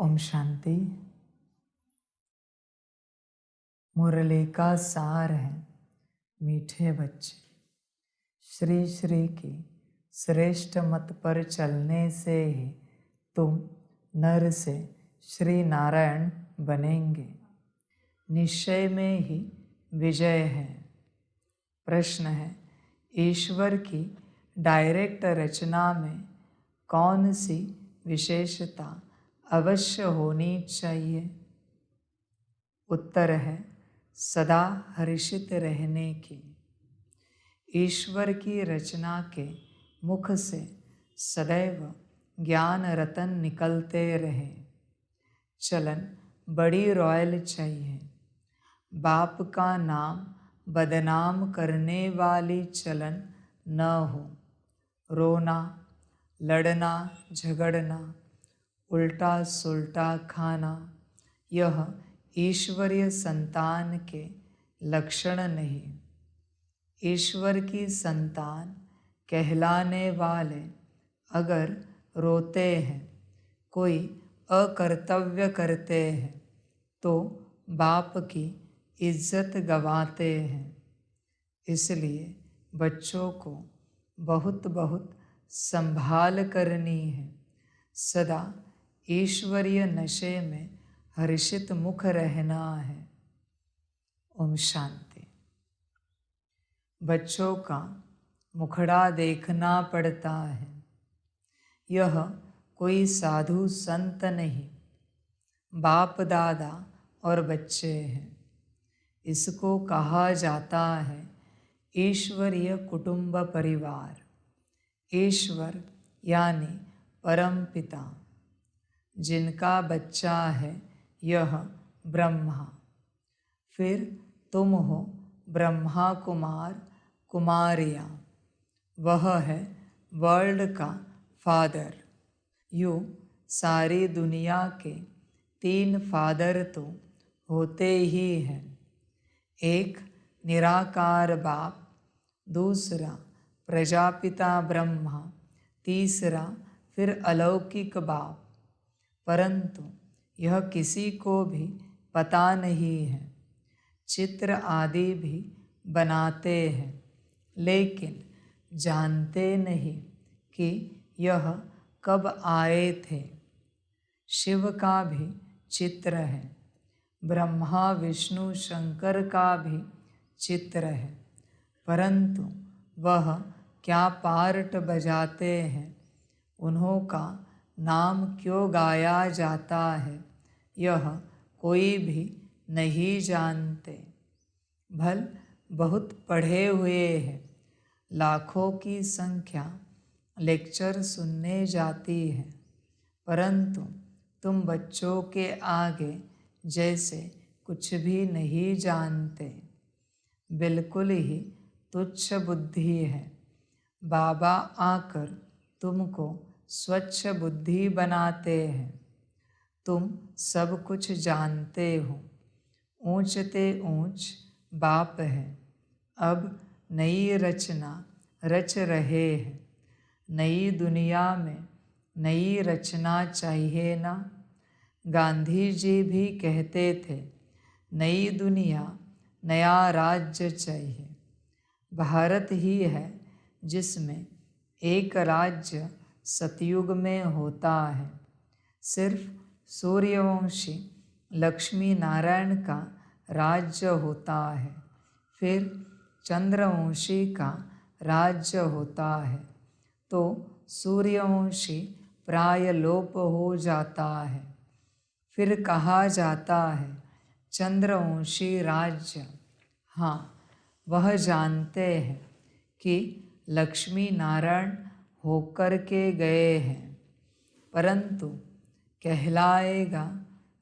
ओम शांति। मुरली का सार है मीठे बच्चे। श्री श्री की श्रेष्ठ मत पर चलने से ही तुम नर से श्री नारायण बनेंगे। निश्चय में ही विजय है। प्रश्न है, ईश्वर की डायरेक्ट रचना में कौन सी विशेषता अवश्य होनी चाहिए? उत्तर है, सदा हर्षित रहने की। ईश्वर की रचना के मुख से सदैव ज्ञान रतन निकलते रहे। चलन बड़ी रॉयल चाहिए। बाप का नाम बदनाम करने वाली चलन न हो। रोना, लड़ना, झगड़ना, उल्टा सुल्टा खाना, यह ईश्वरीय संतान के लक्षण नहीं। ईश्वर की संतान कहलाने वाले अगर रोते हैं, कोई अकर्तव्य करते हैं, तो बाप की इज्जत गंवाते हैं। इसलिए बच्चों को बहुत बहुत संभाल करनी है। सदा ईश्वरीय नशे में हर्षित मुख रहना है। ओम शांति। बच्चों का मुखड़ा देखना पड़ता है। यह कोई साधु संत नहीं, बाप दादा और बच्चे हैं। इसको कहा जाता है ईश्वरीय कुटुंब परिवार। ईश्वर यानी परम पिता, जिनका बच्चा है यह ब्रह्मा। फिर तुम हो ब्रह्मा कुमार कुमारियाँ। वह है वर्ल्ड का फादर। यूँ सारी दुनिया के 3 फादर तो होते ही हैं। एक निराकार बाप, दूसरा प्रजापिता ब्रह्मा, तीसरा फिर अलौकिक बाप। परंतु यह किसी को भी पता नहीं है। चित्र आदि भी बनाते हैं, लेकिन जानते नहीं कि यह कब आए थे। शिव का भी चित्र है, ब्रह्मा विष्णु शंकर का भी चित्र है, परंतु वह क्या पार्ट बजाते हैं, उन्हों का नाम क्यों गाया जाता है, यह कोई भी नहीं जानते। भल बहुत पढ़े हुए हैं, लाखों की संख्या लेक्चर सुनने जाती है, परंतु तुम बच्चों के आगे जैसे कुछ भी नहीं जानते। बिल्कुल ही तुच्छ बुद्धि है। बाबा आकर तुमको स्वच्छ बुद्धि बनाते हैं। तुम सब कुछ जानते हो। ऊंचते ऊंच बाप है। अब नई रचना रच रहे हैं। नई दुनिया में नई रचना चाहिए ना। गांधी जी भी कहते थे, नई दुनिया नया राज्य चाहिए। भारत ही है जिसमें एक राज्य सतयुग में होता है। सिर्फ सूर्यवंशी लक्ष्मी नारायण का राज्य होता है, फिर चंद्रवंशी का राज्य होता है, तो सूर्यवंशी प्राय लोप हो जाता है। फिर कहा जाता है चंद्रवंशी राज्य। हाँ, वह जानते हैं कि लक्ष्मी नारायण होकर के गए हैं, परंतु कहलाएगा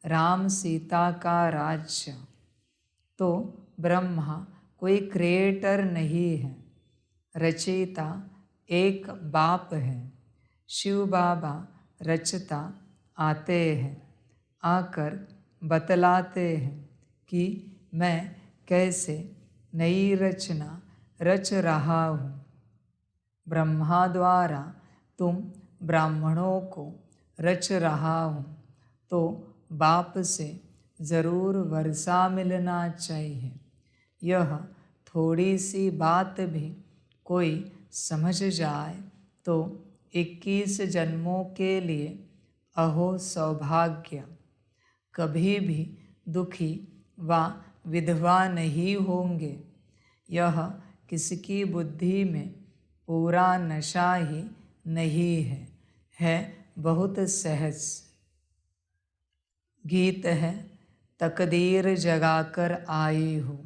राम सीता का राज्य। तो ब्रह्मा कोई क्रिएटर नहीं है, रचयिता एक बाप है। शिव बाबा रचता आते हैं, आकर बतलाते हैं कि मैं कैसे नई रचना रच रहा हूँ। ब्रह्मा द्वारा तुम ब्राह्मणों को रच रहा हूँ, तो बाप से ज़रूर वर्षा मिलना चाहिए। यह थोड़ी सी बात भी कोई समझ जाए तो 21 जन्मों के लिए अहो सौभाग्य। कभी भी दुखी व विधवा नहीं होंगे। यह किसकी बुद्धि में पूरा नशा ही नहीं है बहुत सहज। गीत है तकदीर जगाकर आई हूँ।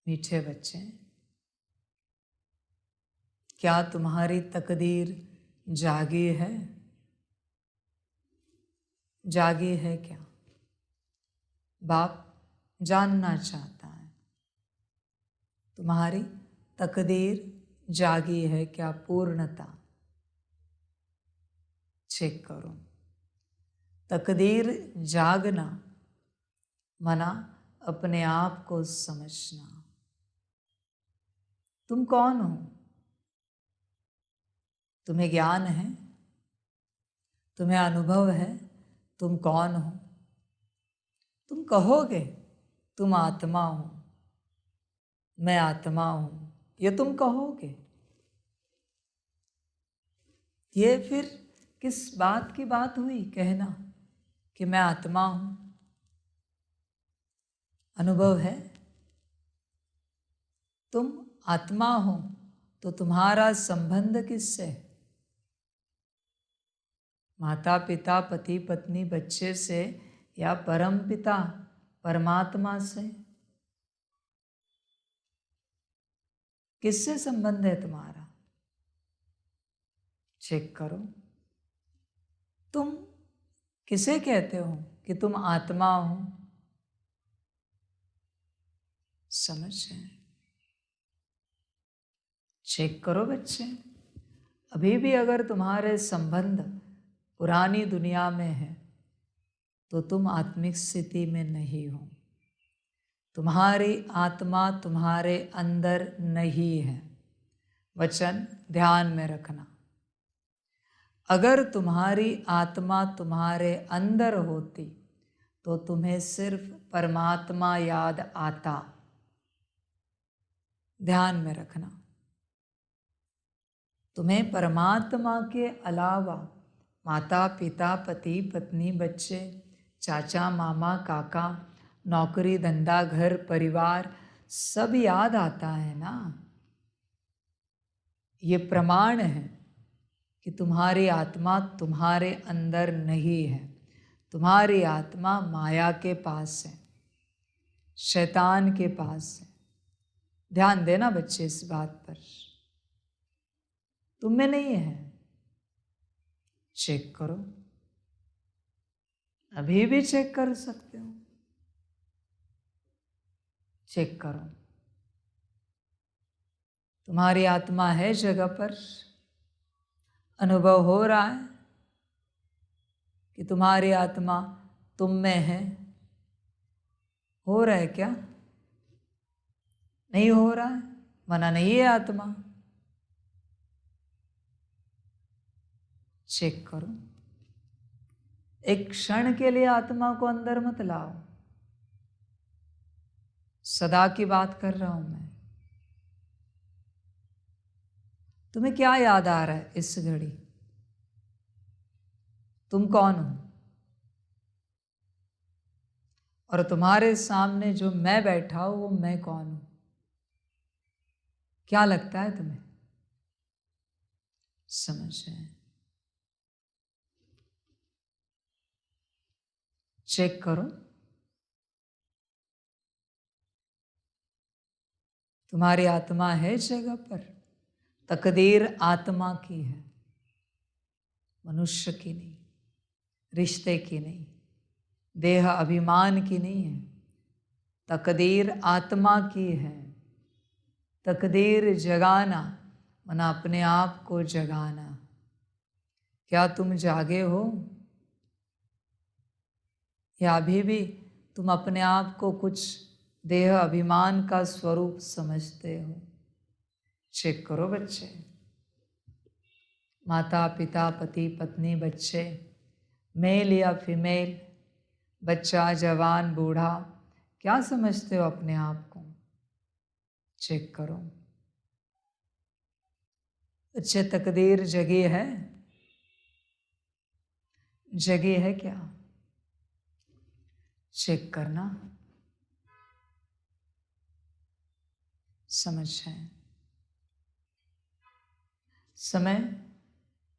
मीठे बच्चे, क्या तुम्हारी तकदीर जागी है? जागी है क्या? बाप जानना चाहता है, तुम्हारी तकदीर जागी है क्या पूर्णता? चेक करो। तकदीर जागना मना अपने आप को समझना। तुम कौन हो? तुम्हें ज्ञान है, तुम्हें अनुभव है, तुम कौन हो? तुम कहोगे तुम आत्मा हो, मैं आत्मा हूं, ये तुम कहोगे। ये फिर किस बात की बात हुई कहना कि मैं आत्मा हूं? अनुभव है, तुम आत्मा हो तो तुम्हारा संबंध किससे? माता पिता, पति पत्नी, बच्चे से या परम पिता परमात्मा से? किससे संबंध है तुम्हारा? चेक करो। तुम किसे कहते हो कि तुम आत्मा हो? समझ है? चेक करो बच्चे। अभी भी अगर तुम्हारे संबंध पुरानी दुनिया में है तो तुम आत्मिक स्थिति में नहीं हो। तुम्हारी आत्मा तुम्हारे अंदर नहीं है। वचन ध्यान में रखना। अगर तुम्हारी आत्मा तुम्हारे अंदर होती तो तुम्हें सिर्फ परमात्मा याद आता। ध्यान में रखना। तुम्हें परमात्मा के अलावा माता पिता, पति पत्नी, बच्चे, चाचा मामा, काका, नौकरी धंधा, घर परिवार सब याद आता है ना। ये प्रमाण है कि तुम्हारी आत्मा तुम्हारे अंदर नहीं है। तुम्हारी आत्मा माया के पास है, शैतान के पास है। ध्यान देना बच्चे इस बात पर। तुम में नहीं है। चेक करो। अभी भी चेक कर सकते हो। चेक करो। तुम्हारी आत्मा है जगह पर। अनुभव हो रहा है कि तुम्हारी आत्मा तुम में है। हो रहा है क्या? नहीं हो रहा है। मना नहीं है आत्मा। चेक करो। एक क्षण के लिए आत्मा को अंदर मत लाओ। सदा की बात कर रहा हूं मैं। तुम्हें क्या याद आ रहा है इस घड़ी? तुम कौन हो? और तुम्हारे सामने जो मैं बैठा हूं वो मैं कौन हूं? क्या लगता है तुम्हें? समझ है? चेक करो। तुम्हारी आत्मा है जगह पर। तकदीर आत्मा की है, मनुष्य की नहीं, रिश्ते की नहीं, देह अभिमान की नहीं है। तकदीर आत्मा की है। तकदीर जगाना मना अपने आप को जगाना। क्या तुम जागे हो या अभी भी तुम अपने आप को कुछ देह अभिमान का स्वरूप समझते हो? चेक करो बच्चे। माता पिता पति पत्नी बच्चे, मेल या फीमेल, बच्चा जवान बूढ़ा, क्या समझते हो अपने आप को? चेक करो। अच्छे तकदीर जगी है? जगी है क्या? चेक करना। समझ है। समय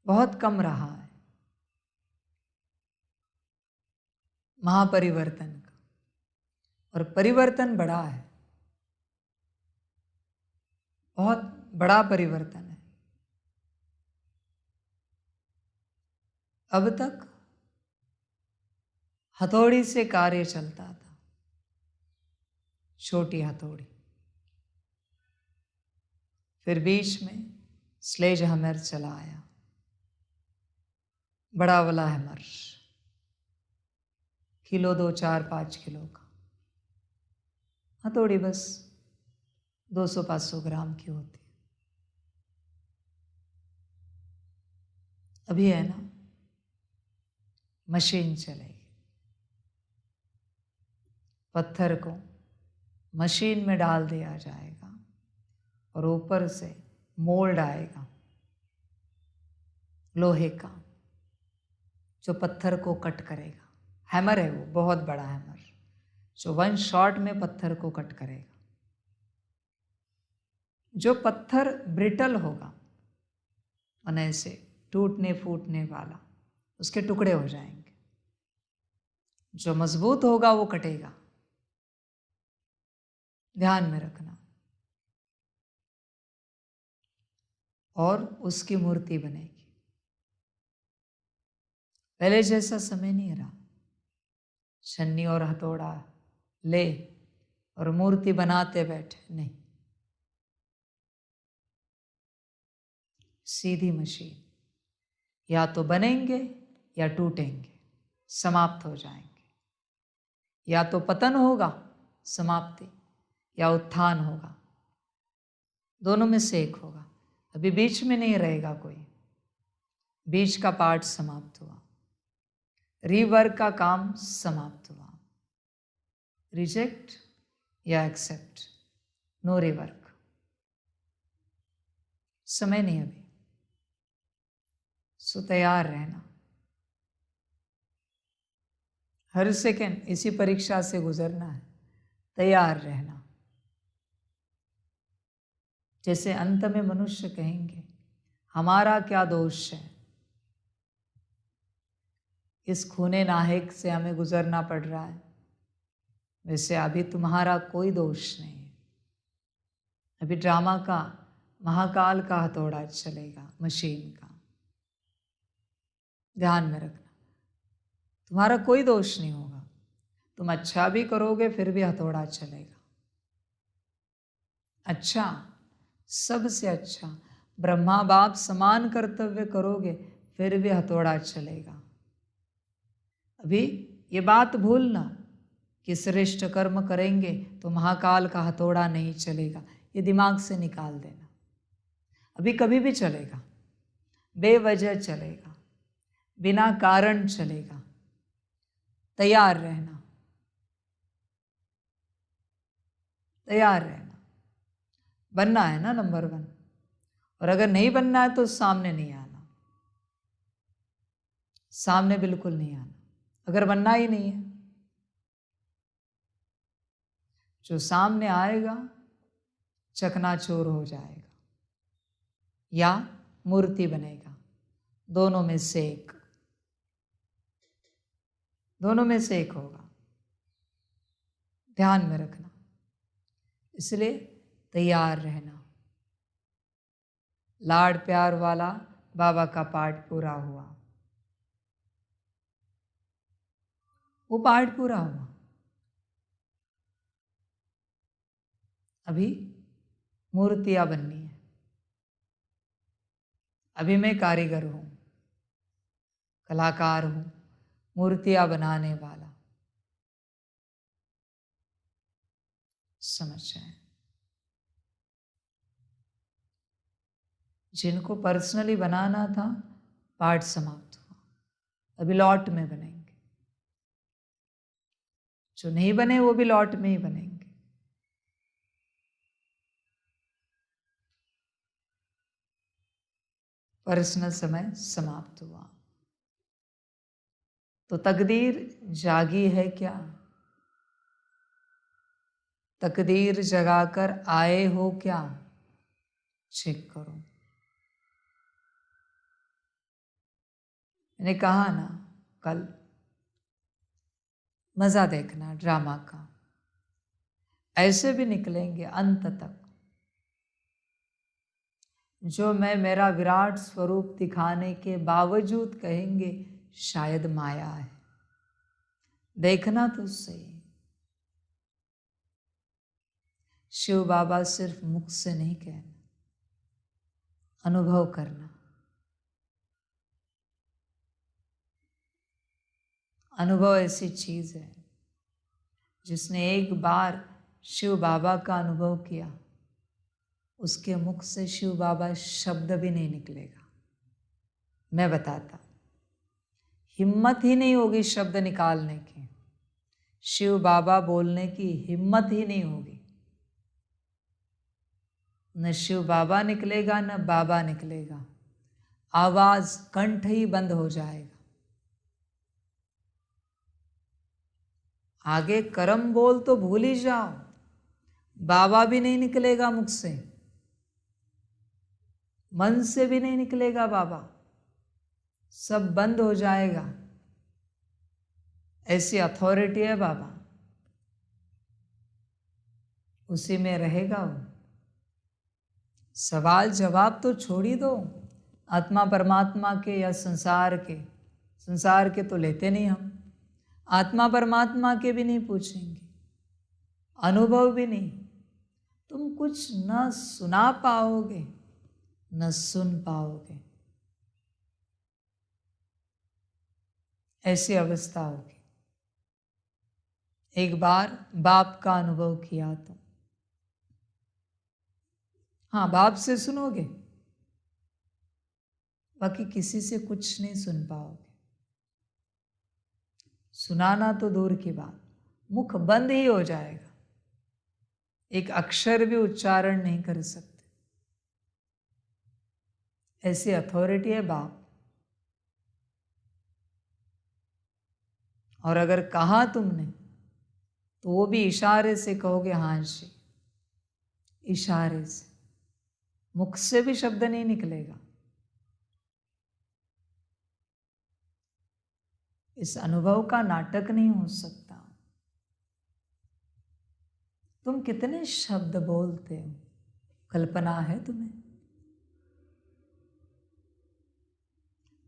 बहुत कम रहा है महापरिवर्तन का, और परिवर्तन बड़ा है, बहुत बड़ा परिवर्तन है। अब तक हथौड़ी से कार्य चलता था, छोटी हथौड़ी, फिर बीच में स्लेज हैमर चला आया, बड़ा वाला हैमर, किलो 2, 4, 5 किलो का। हथौड़ी बस 200-500 ग्राम की होती है। अभी है ना, मशीन चलेगी। पत्थर को मशीन में डाल दिया जाएगा और ऊपर से मोल्ड आएगा लोहे का, जो पत्थर को कट करेगा। हैमर है वो, बहुत बड़ा हैमर, जो 1 शॉट में पत्थर को कट करेगा। जो पत्थर ब्रिटल होगा और ऐसे टूटने फूटने वाला, उसके टुकड़े हो जाएंगे। जो मजबूत होगा वो कटेगा। ध्यान में रखना। और उसकी मूर्ति बनेगी। पहले जैसा समय नहीं रहा, छन्नी और हथौड़ा ले और मूर्ति बनाते बैठे, नहीं। सीधी मशीन, या तो बनेंगे या टूटेंगे, समाप्त हो जाएंगे। या तो पतन होगा, समाप्ति, या उत्थान होगा। दोनों में से एक होगा। अभी बीच में नहीं रहेगा कोई। बीच का पार्ट समाप्त हुआ, रीवर्क का काम समाप्त हुआ। रिजेक्ट या एक्सेप्ट, नो रिवर्क। समय नहीं अभी, सो तैयार रहना। हर सेकंड इसी परीक्षा से गुजरना है, तैयार रहना। जैसे अंत में मनुष्य कहेंगे, हमारा क्या दोष है, इस खूने नाहक से हमें गुजरना पड़ रहा है। वैसे अभी तुम्हारा कोई दोष नहीं है। अभी ड्रामा का, महाकाल का हथौड़ा चलेगा, मशीन का। ध्यान में रखना, तुम्हारा कोई दोष नहीं होगा। तुम अच्छा भी करोगे फिर भी हथौड़ा चलेगा। अच्छा, सबसे अच्छा, ब्रह्मा बाप समान कर्तव्य करोगे फिर भी हथौड़ा चलेगा। अभी ये बात भूलना कि श्रेष्ठ कर्म करेंगे तो महाकाल का हथौड़ा नहीं चलेगा, ये दिमाग से निकाल देना। अभी कभी भी चलेगा, बेवजह चलेगा, बिना कारण चलेगा। तैयार रहना, तैयार रहना। बनना है ना नंबर 1, और अगर नहीं बनना है तो सामने नहीं आना, सामने बिल्कुल नहीं आना। अगर बनना ही नहीं है, जो सामने आएगा चकनाचूर हो जाएगा या मूर्ति बनेगा। दोनों में से एक, दोनों में से एक होगा। ध्यान में रखना। इसलिए तैयार रहना। लाड प्यार वाला बाबा का पाठ पूरा हुआ, वो पाठ पूरा हुआ। अभी मूर्तियां बननी है। अभी मैं कारीगर हूं, कलाकार हूं, मूर्तियां बनाने वाला। समझ जाए। जिनको पर्सनली बनाना था पाठ समाप्त हुआ, अभी लॉट में बनेंगे। जो नहीं बने वो भी लॉट में ही बनेंगे। पर्सनल समय समाप्त हुआ। तो तकदीर जागी है क्या? तकदीर जगाकर आए हो क्या? चेक करो। मैंने कहा ना कल, मजा देखना ड्रामा का, ऐसे भी निकलेंगे अंत तक। जो मैं मेरा विराट स्वरूप दिखाने के बावजूद कहेंगे शायद माया है। देखना तो सही, शिव बाबा सिर्फ मुख से नहीं कहना, अनुभव करना। अनुभव ऐसी चीज है, जिसने एक बार शिव बाबा का अनुभव किया, उसके मुख से शिव बाबा शब्द भी नहीं निकलेगा। मैं बताता, हिम्मत ही नहीं होगी शब्द निकालने की, शिव बाबा बोलने की हिम्मत ही नहीं होगी। न शिव बाबा निकलेगा न बाबा निकलेगा, आवाज कंठ ही बंद हो जाएगा। आगे कर्म बोल तो भूल ही जाओ, बाबा भी नहीं निकलेगा मुख से, मन से भी नहीं निकलेगा बाबा, सब बंद हो जाएगा। ऐसी अथॉरिटी है बाबा, उसी में रहेगा वो। सवाल जवाब तो छोड़ ही दो, आत्मा परमात्मा के या संसार के। संसार के तो लेते नहीं हम, आत्मा परमात्मा के भी नहीं पूछेंगे, अनुभव भी नहीं। तुम कुछ न सुना पाओगे न सुन पाओगे, ऐसी अवस्था होगी। एक बार बाप का अनुभव किया तो, हाँ बाप से सुनोगे, बाकी किसी से कुछ नहीं सुन पाओगे। सुनाना तो दूर की बात, मुख बंद ही हो जाएगा, एक अक्षर भी उच्चारण नहीं कर सकते। ऐसी अथॉरिटी है बाप। और अगर कहा तुमने तो वो भी इशारे से कहोगे हाँ जी, इशारे से, मुख से भी शब्द नहीं निकलेगा। इस अनुभव का नाटक नहीं हो सकता। तुम कितने शब्द बोलते हो, कल्पना है तुम्हें?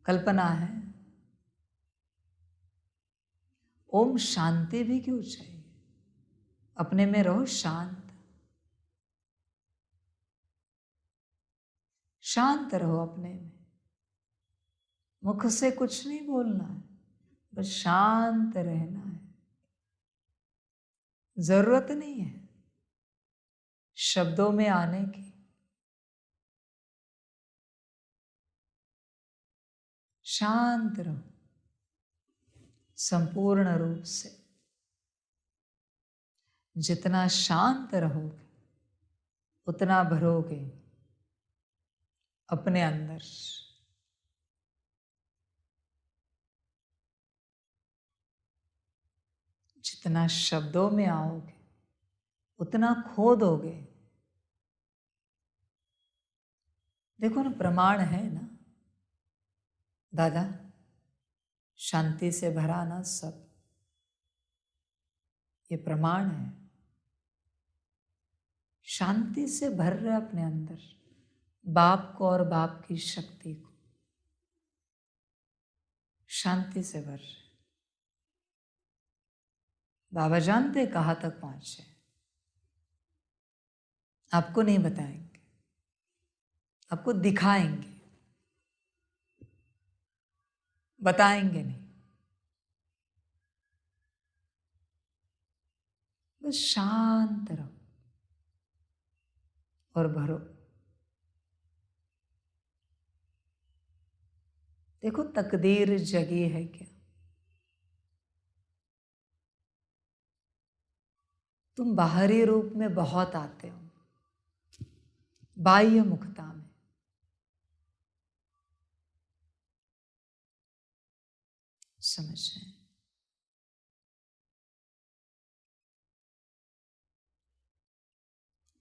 कल्पना है? ओम शांति भी क्यों चाहिए? अपने में रहो शांत, शांत रहो अपने में, मुख से कुछ नहीं बोलना है, बस शांत रहना है। जरूरत नहीं है शब्दों में आने की, शांत रहो संपूर्ण रूप से। जितना शांत रहोगे उतना भरोगे अपने अंदर। जितना शब्दों में आओगे उतना खो दोगे। देखो ना, प्रमाण है ना दादा, शांति से भरा ना सब, ये प्रमाण है। शांति से भर रहे अपने अंदर बाप को और बाप की शक्ति को, शांति से भर रहे। बाबा जानते कहाँ तक पहुंचे, आपको नहीं बताएंगे, आपको दिखाएंगे, बताएंगे नहीं। बस शांत रहो और भरो। देखो तकदीर जगी है क्या? तुम बाहरी रूप में बहुत आते हो, बाह्य मुखता में। समझ रहे हैं?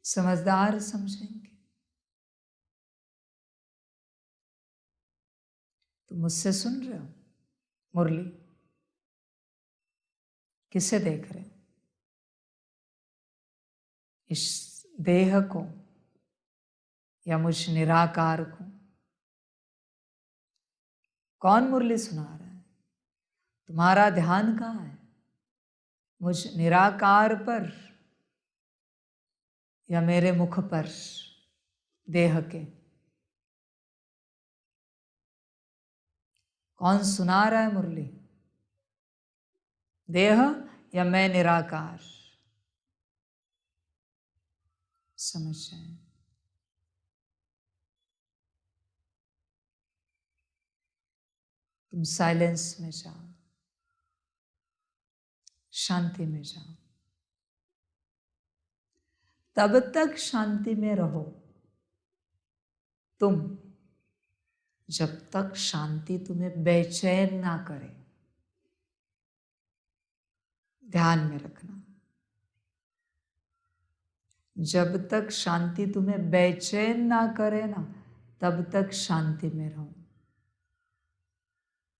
समझदार समझेंगे। तुम मुझसे सुन रहे हो मुरली? किसे देख रहे हो? इस देह को या मुझ निराकार को? कौन मुरली सुना रहा है? तुम्हारा ध्यान कहाँ है? मुझ निराकार पर या मेरे मुख पर, देह के? कौन सुना रहा है मुरली? देह या मैं निराकार? समझ जाए। तुम साइलेंस में जाओ, शांति में जाओ। तब तक शांति में रहो तुम, जब तक शांति तुम्हें बेचैन ना करे। ध्यान में रखना, जब तक शांति तुम्हें बेचैन ना करे ना, तब तक शांति में रहो।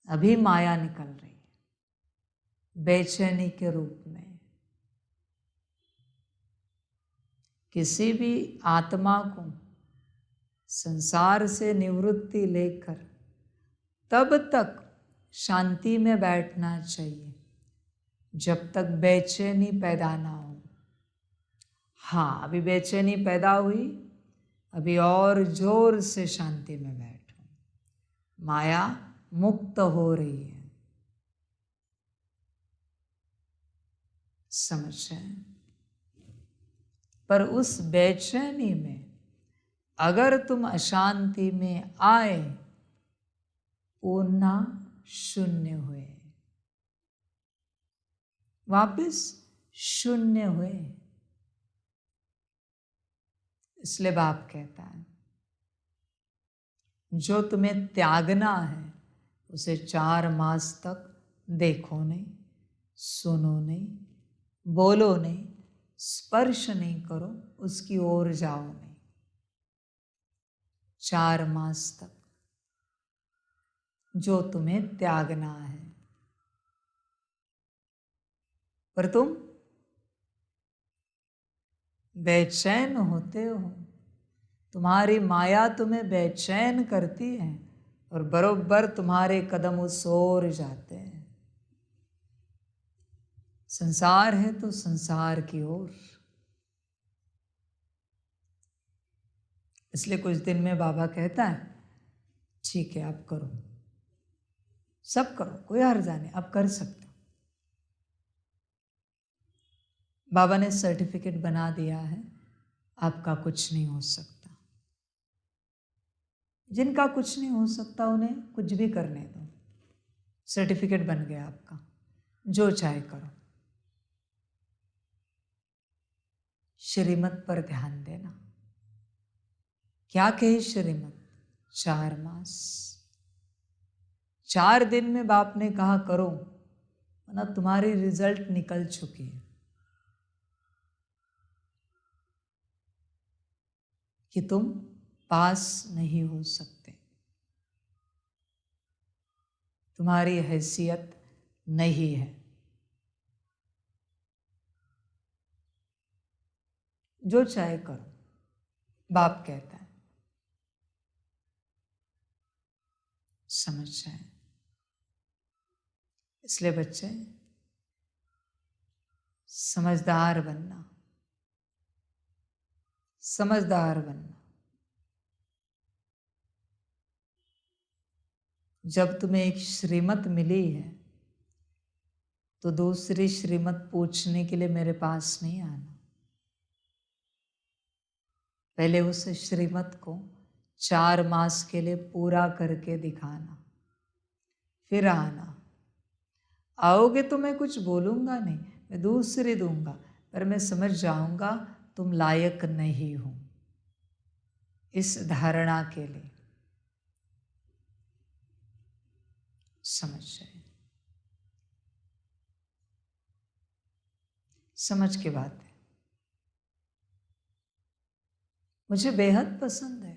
अभी माया निकल रही है बेचैनी के रूप में। किसी भी आत्मा को संसार से निवृत्ति लेकर तब तक शांति में बैठना चाहिए जब तक बेचैनी पैदा ना हो। हाँ, अभी बेचैनी पैदा हुई, अभी और जोर से शांति में बैठो। माया मुक्त हो रही है। समझ रहे हैं? पर उस बेचैनी में अगर तुम अशांति में आए, पुनः शून्य हुए, वापस शून्य हुए। इसलिए बाप कहता है जो तुम्हें त्यागना है उसे 4 मास तक देखो नहीं, सुनो नहीं, बोलो नहीं, स्पर्श नहीं करो, उसकी ओर जाओ नहीं। 4 मास तक जो तुम्हें त्यागना है। पर तुम बेचैन होते हो, तुम्हारी माया तुम्हें बेचैन करती है और बरोबर तुम्हारे कदम उस ओर जाते हैं। संसार है तो संसार की ओर। इसलिए कुछ दिन में बाबा कहता है ठीक है आप करो, सब करो, कोई हर्जा नहीं, आप कर सकते हो। बाबा ने सर्टिफिकेट बना दिया है, आपका कुछ नहीं हो सकता। जिनका कुछ नहीं हो सकता उन्हें कुछ भी करने दो, सर्टिफिकेट बन गया आपका, जो चाहे करो। श्रीमत पर ध्यान देना। क्या कही श्रीमत? 4 मास। 4 दिन में बाप ने कहा करो, वरना तुम्हारी रिजल्ट निकल चुकी है कि तुम पास नहीं हो सकते, तुम्हारी हैसियत नहीं है। जो चाहे करो, बाप कहता है। समझ जाए। इसलिए बच्चे समझदार बनना, समझदार बनना। जब तुम्हें एक श्रीमत मिली है तो दूसरी श्रीमत पूछने के लिए मेरे पास नहीं आना। पहले उस श्रीमत को 4 मास के लिए पूरा करके दिखाना, फिर आना। आओगे तो मैं कुछ बोलूँगा नहीं, मैं दूसरी दूंगा, पर मैं समझ जाऊंगा तुम लायक नहीं हो इस धारणा के लिए। समझ जाए, समझ के बात है। मुझे बेहद पसंद है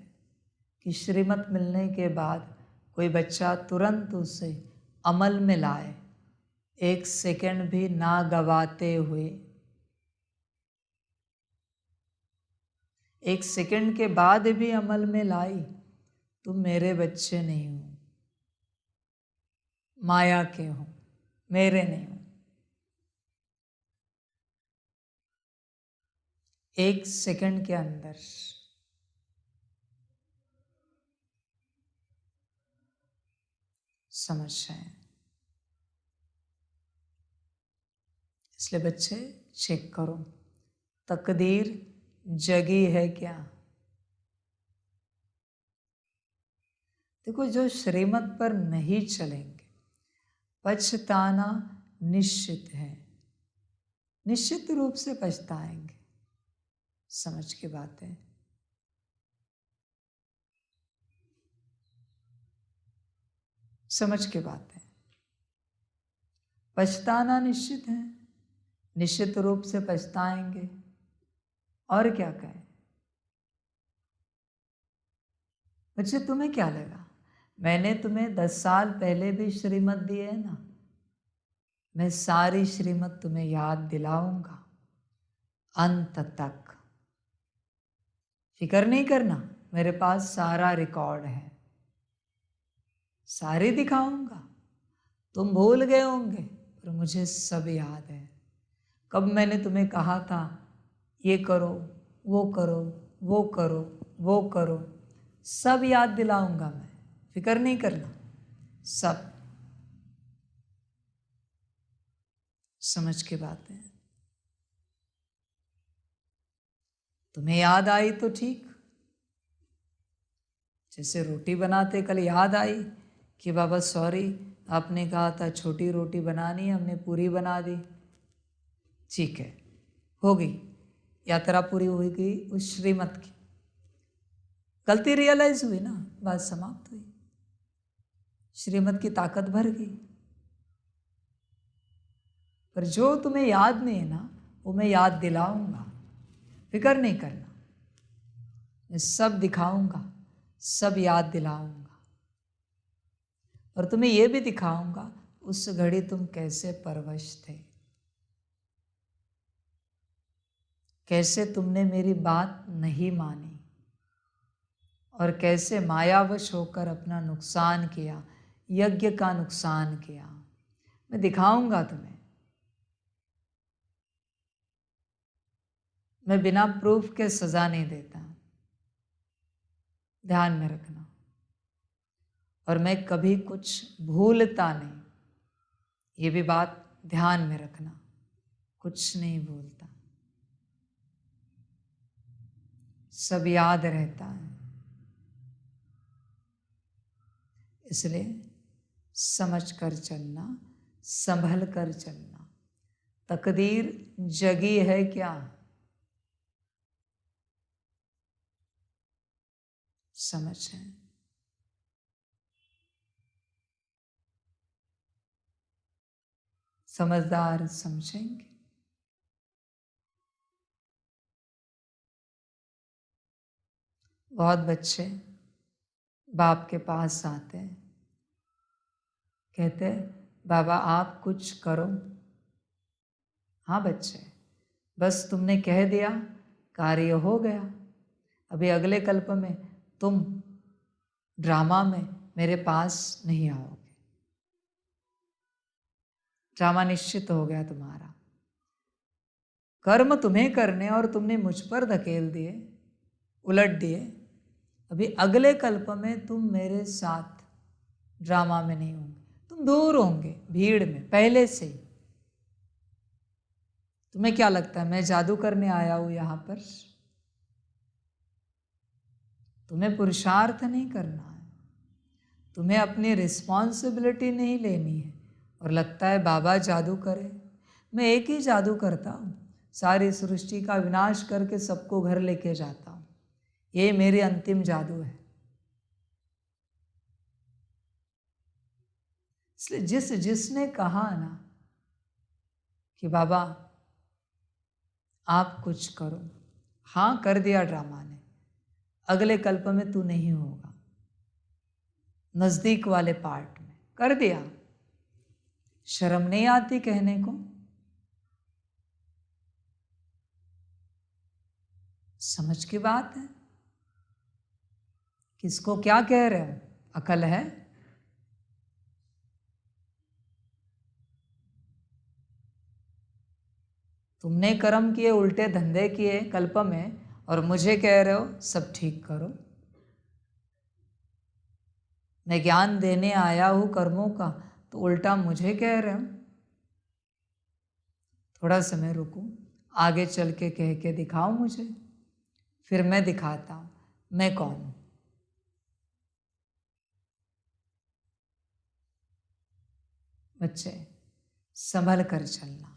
कि श्रीमत मिलने के बाद कोई बच्चा तुरंत उसे अमल में लाए, एक सेकंड भी ना गवाते हुए। एक सेकंड के बाद भी अमल में लाई। तुम मेरे बच्चे नहीं हो, माया के हो, मेरे नहीं हो। एक सेकंड के अंदर समझ जाए। इसलिए बच्चे चेक करो, तकदीर जगी है क्या। देखो, जो श्रीमत पर नहीं चलेंगे पछताना निश्चित है, निश्चित रूप से पछताएंगे। समझ की बात है। समझ की बात है। पछताना निश्चित है, निश्चित रूप से पछताएंगे। और क्या कहें। बच्चे, तुम्हें क्या लगा, मैंने तुम्हें 10 साल पहले भी श्रीमत दी है ना। मैं सारी श्रीमत तुम्हें याद दिलाऊंगा अंत तक। फिक्र नहीं करना, मेरे पास सारा रिकॉर्ड है, सारी दिखाऊंगा। तुम भूल गए होंगे पर मुझे सब याद है। कब मैंने तुम्हें कहा था ये करो, वो करो, वो करो, वो करो, सब याद दिलाऊंगा मैं। फिक्र नहीं करना, सब। समझ की बात है। तुम्हें याद आई तो ठीक। जैसे रोटी बनाते, कल याद आई कि बाबा सॉरी, आपने कहा था छोटी रोटी बनानी, हमने पूरी बना दी। ठीक है, हो गई, यात्रा पूरी हो गई उस श्रीमत की। गलती रियलाइज हुई ना, बात समाप्त हुई, श्रीमत की ताकत भर गई। पर जो तुम्हें याद नहीं है ना, वो मैं याद दिलाऊंगा। फिक्र नहीं करना, मैं सब दिखाऊंगा, सब याद दिलाऊंगा। और तुम्हें यह भी दिखाऊंगा उस घड़ी तुम कैसे परवश थे, कैसे तुमने मेरी बात नहीं मानी और कैसे मायावश होकर अपना नुकसान किया, यज्ञ का नुकसान किया। मैं दिखाऊंगा तुम्हें। मैं बिना प्रूफ के सजा नहीं देता, ध्यान में रखना। और मैं कभी कुछ भूलता नहीं, ये भी बात ध्यान में रखना, कुछ नहीं भूलता, सब याद रहता है। इसलिए समझ कर चलना, संभल कर चलना। तकदीर जगी है क्या। समझ है। समझदार समझेंगे। बहुत बच्चे बाप के पास आते हैं, कहते बाबा आप कुछ करो। हाँ बच्चे, बस तुमने कह दिया, कार्य हो गया। अभी अगले कल्प में तुम ड्रामा में मेरे पास नहीं आओगे। ड्रामा निश्चित हो गया तुम्हारा। कर्म तुम्हें करने और तुमने मुझ पर धकेल दिए, उलट दिए। अभी अगले कल्प में तुम मेरे साथ ड्रामा में नहीं होंगे, तुम दूर होंगे भीड़ में पहले से ही। तुम्हें क्या लगता है मैं जादू करने आया हूं यहां पर। तुम्हें पुरुषार्थ नहीं करना है, तुम्हें अपनी रिस्पॉन्सिबिलिटी नहीं लेनी है और लगता है बाबा जादू करे। मैं एक ही जादू करता हूँ, सारी सृष्टि का विनाश करके सबको घर लेके जाता हूँ। ये मेरी अंतिम जादू है। इसलिए जिसने कहा ना कि बाबा आप कुछ करो, हाँ कर दिया ड्रामा ने, अगले कल्प में तू नहीं होगा, नजदीक वाले पार्ट में कर दिया। शर्म नहीं आती कहने को? समझ की बात है। किसको क्या कह रहे हो? अकल है? तुमने कर्म किए, उल्टे धंधे किए कल्प में, और मुझे कह रहे हो सब ठीक करो। मैं ज्ञान देने आया हूं कर्मों का, तो उल्टा मुझे कह रहे हो। थोड़ा समय रुको, आगे चल के कह के दिखाओ मुझे, फिर मैं दिखाता हूं मैं कौन हूं। बच्चे संभल कर चलना,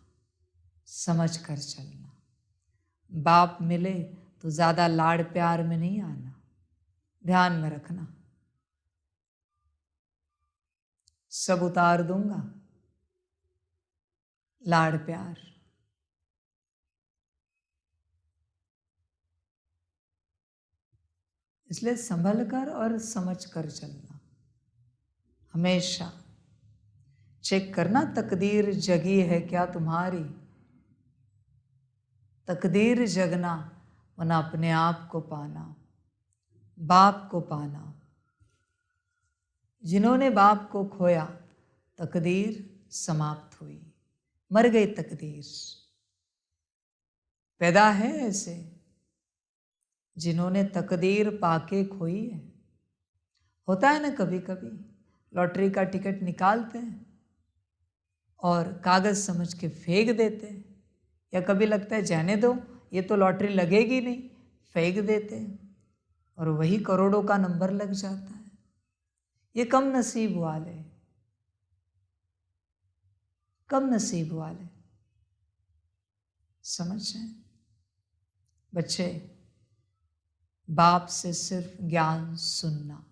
समझ कर चलना। बाप मिले तो ज्यादा लाड़ प्यार में नहीं आना, ध्यान में रखना। सब उतार दूंगा, लाड़ प्यार। इसलिए संभल कर और समझ कर चलना। हमेशा चेक करना, तकदीर जगी है क्या तुम्हारी। तकदीर जगना वरना अपने आप को पाना, बाप को पाना। जिन्होंने बाप को खोया तकदीर समाप्त हुई, मर गई तकदीर। पैदा है ऐसे जिन्होंने तकदीर पाके खोई है। होता है ना, कभी कभी लॉटरी का टिकट निकालते हैं और कागज समझ के फेंक देते हैं, या कभी लगता है जाने दो ये तो लॉटरी लगेगी नहीं, फेंक देते हैं और वही करोड़ों का नंबर लग जाता है। ये कम नसीब वाले, कम नसीब वाले। समझें बच्चे, बाप से सिर्फ ज्ञान सुनना,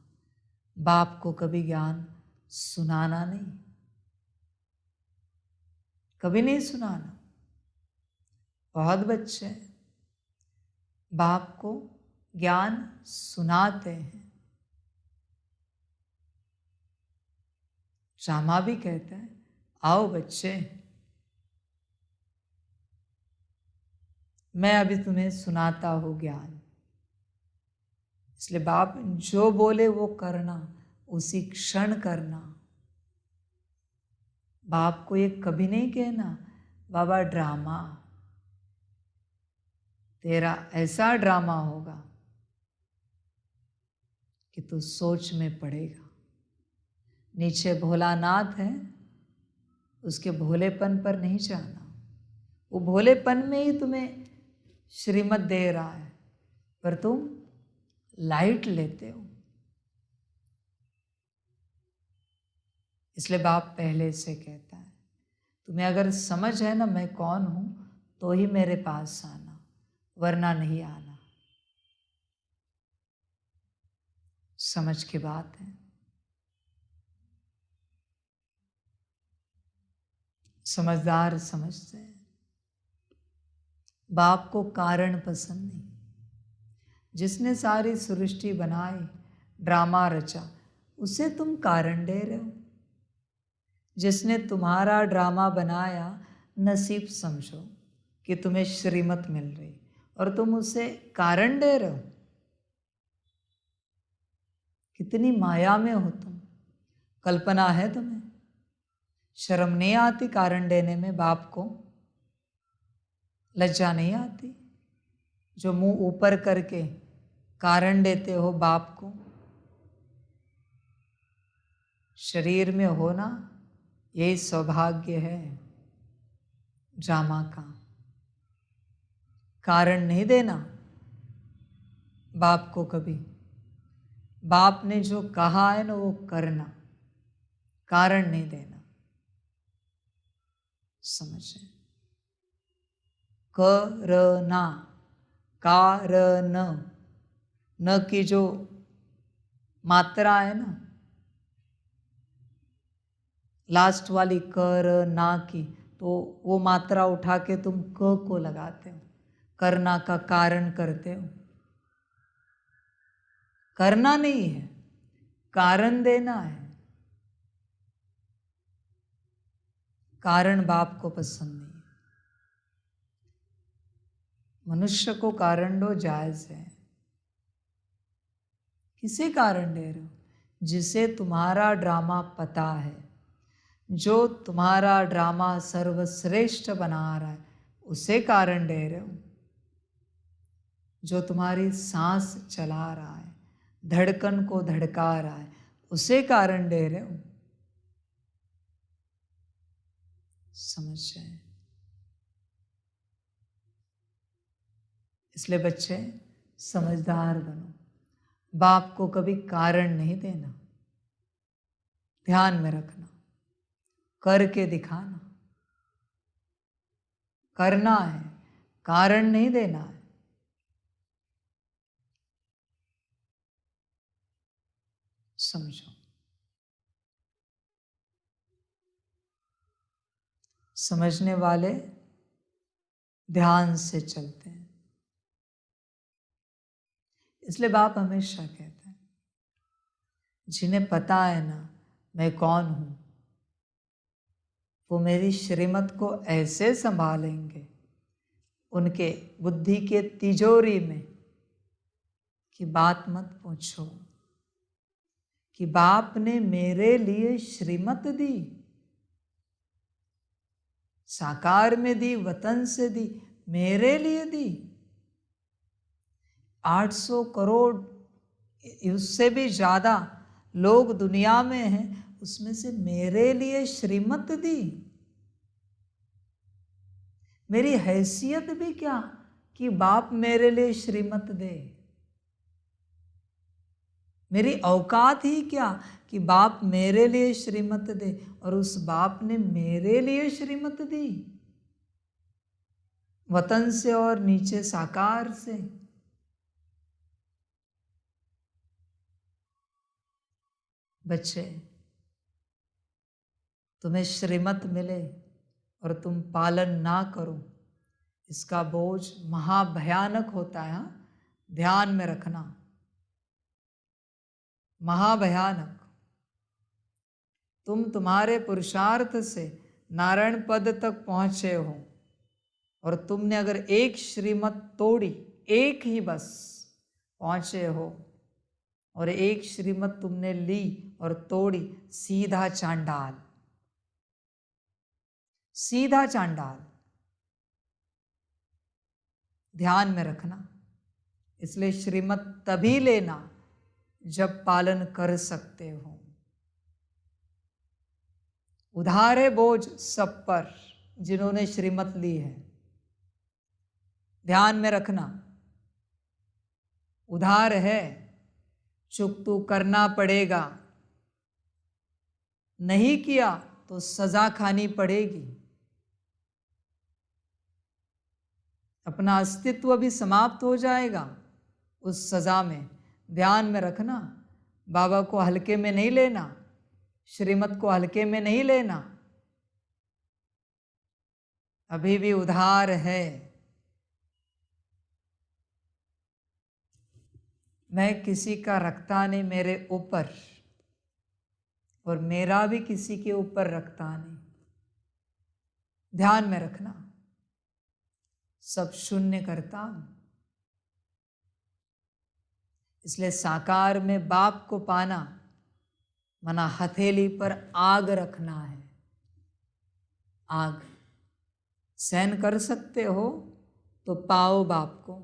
बाप को कभी ज्ञान सुनाना नहीं, कभी नहीं सुनाना। बहुत बच्चे बाप को ज्ञान सुनाते हैं। ड्रामा भी कहता है आओ बच्चे, मैं अभी तुम्हें सुनाता हूं ज्ञान। इसलिए बाप जो बोले वो करना, उसी क्षण करना। बाप को ये कभी नहीं कहना बाबा ड्रामा, तेरा ऐसा ड्रामा होगा कि तू सोच में पड़ेगा। नीचे भोलानाथ है, उसके भोलेपन पर नहीं जाना। वो भोलेपन में ही तुम्हें श्रीमत दे रहा है, पर तुम लाइट लेते हो। इसलिए बाप पहले से कहता है तुम्हें अगर समझ है ना मैं कौन हूं, तो ही मेरे पास आना, वरना नहीं आना। समझ की बात है। समझदार समझते हैं। बाप को कारण पसंद नहीं। जिसने सारी सृष्टि बनाई, ड्रामा रचा, उसे तुम कारण दे रहे हो। जिसने तुम्हारा ड्रामा बनाया, नसीब समझो कि तुम्हें श्रीमत मिल रही, और तुम उसे कारण दे रहे हो। कितनी माया में हो तुम, कल्पना है तुम्हें? शर्म नहीं आती कारण देने में बाप को? लज्जा नहीं आती जो मुंह ऊपर करके कारण देते हो बाप को? शरीर में होना यही सौभाग्य है ड्रामा का। कारण नहीं देना बाप को कभी। बाप ने जो कहा है ना वो करना, कारण नहीं देना। समझे? करना, कारण, न की जो मात्रा है ना लास्ट वाली, करना की, तो वो मात्रा उठा के तुम क को लगाते हो, करना का कारण करते हो। करना नहीं है, कारण देना है। कारण बाप को पसंद नहीं है। मनुष्य को कारण दो, जायज है। किसी कारण दे रहे हो? जिसे तुम्हारा ड्रामा पता है, जो तुम्हारा ड्रामा सर्वश्रेष्ठ बना रहा है, उसे कारण दे रहे हो। जो तुम्हारी सांस चला रहा है, धड़कन को धड़का रहा है, उसे कारण दे रहे हो। समझ जाए? इसलिए बच्चे समझदार बनो, बाप को कभी कारण नहीं देना, ध्यान में रखना, करके दिखाना। करना है, कारण नहीं देना है। समझो? समझने वाले ध्यान से चलते हैं। इसलिए बाप हमेशा कहते हैं, जिन्हें पता है ना मैं कौन हूं, वो मेरी श्रीमत को ऐसे संभालेंगे उनके बुद्धि के तिजोरी में कि बात मत पूछो, कि बाप ने मेरे लिए श्रीमत दी, साकार में दी, वतन से दी, मेरे लिए दी। 800 करोड़ उससे भी ज़्यादा लोग दुनिया में हैं, उसमें से मेरे लिए श्रीमत दी। मेरी हैसियत भी क्या कि बाप मेरे लिए श्रीमत दे। मेरी औकात ही क्या कि बाप मेरे लिए श्रीमत दे, और उस बाप ने मेरे लिए श्रीमत दी, वतन से और नीचे साकार से। बच्चे, तुम्हें श्रीमत मिले और तुम पालन ना करो, इसका बोझ महाभयानक होता है। ध्यान में रखना, महाभयानक। तुम तुम्हारे पुरुषार्थ से नारायण पद तक पहुंचे हो, और तुमने अगर एक श्रीमत तोड़ी, एक ही बस पहुंचे हो, और एक श्रीमत तुमने ली और तोड़ी, सीधा चांडाल, सीधा चांडाल। ध्यान में रखना। इसलिए श्रीमत तभी लेना जब पालन कर सकते हो। उधार है बोझ सब पर जिन्होंने श्रीमत ली है। ध्यान में रखना, उधार है, चुकतू करना पड़ेगा, नहीं किया तो सजा खानी पड़ेगी। अपना अस्तित्व भी समाप्त हो जाएगा उस सजा में। ध्यान में रखना, बाबा को हल्के में नहीं लेना, श्रीमत को हल्के में नहीं लेना। अभी भी उधार है। मैं किसी का रखता नहीं मेरे ऊपर, और मेरा भी किसी के ऊपर रखता नहीं। ध्यान में रखना, सब शून्य करता हूं। इसलिए साकार में बाप को पाना मना हथेली पर आग रखना है। आग सहन कर सकते हो तो पाओ बाप को,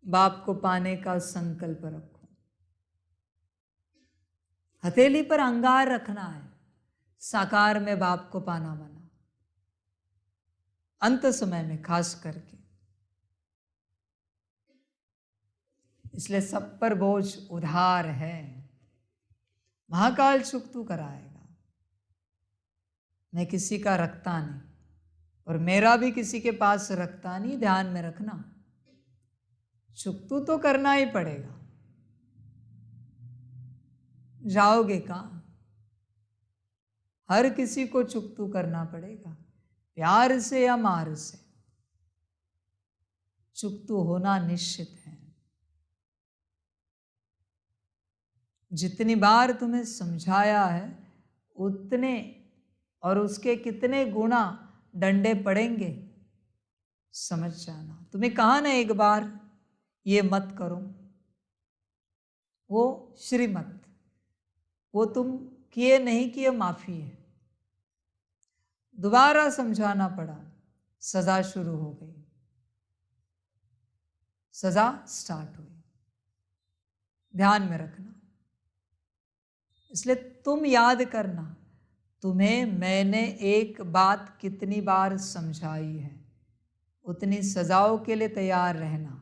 बाप को पाने का संकल्प रखो। हथेली पर अंगार रखना है, साकार में बाप को पाना बना। अंत समय में खास करके इसलिए सब पर बोझ उधार है। महाकाल चुकतू कराएगा। मैं किसी का रखता नहीं और मेरा भी किसी के पास रखता नहीं, ध्यान में रखना। चुकतू तो करना ही पड़ेगा। जाओगे कहाँ? हर किसी को चुकतू करना पड़ेगा, प्यार से या मार से। चुकतू होना निश्चित है। जितनी बार तुम्हें समझाया है उतने और उसके कितने गुना डंडे पड़ेंगे समझ जाना। तुम्हें कहा ना एक बार ये मत करो, वो श्रीमत, वो तुम किए नहीं किए माफी है। दोबारा समझाना पड़ा, सजा शुरू हो गई, सजा स्टार्ट हुई। ध्यान में रखना। इसलिए तुम याद करना, तुम्हें मैंने एक बात कितनी बार समझाई है, उतनी सजाओं के लिए तैयार रहना।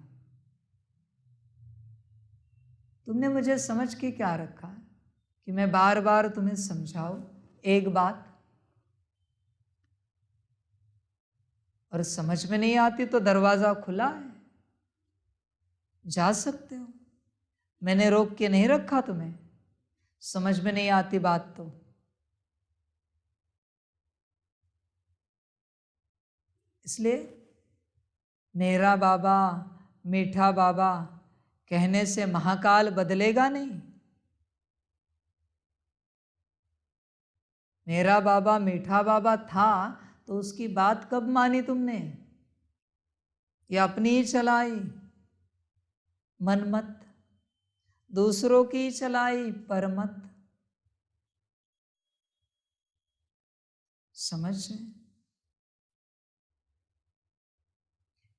तुमने मुझे समझ के क्या रखा है कि मैं बार बार तुम्हें समझाऊं एक बात? और समझ में नहीं आती तो दरवाजा खुला है, जा सकते हो। मैंने रोक के नहीं रखा तुम्हें। समझ में नहीं आती बात तो इसलिए मेरा बाबा, मीठा बाबा कहने से महाकाल बदलेगा नहीं। मेरा बाबा मीठा बाबा था तो उसकी बात कब मानी तुमने? या अपनी ही चलाई मनमत, दूसरों की चलाई परमत। समझ रहे?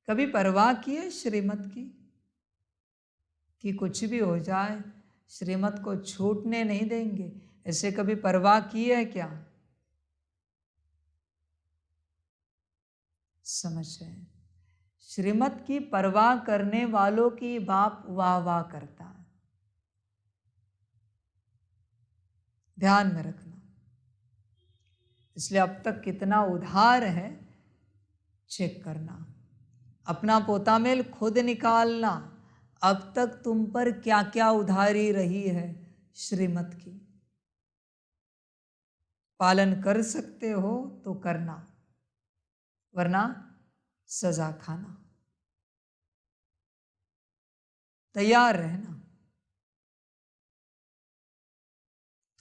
कभी परवाह की है श्रीमत की कि कुछ भी हो जाए श्रीमत को छूटने नहीं देंगे? ऐसे कभी परवाह की है क्या? समझ रहे? श्रीमत की परवाह करने वालों की बाप वाह वाह करता है। ध्यान में रखना। इसलिए अब तक कितना उधार है चेक करना। अपना पोतामेल खुद निकालना। अब तक तुम पर क्या क्या उधारी रही है श्रीमत की। पालन कर सकते हो तो करना, वरना सजा खाना। तैयार रहना।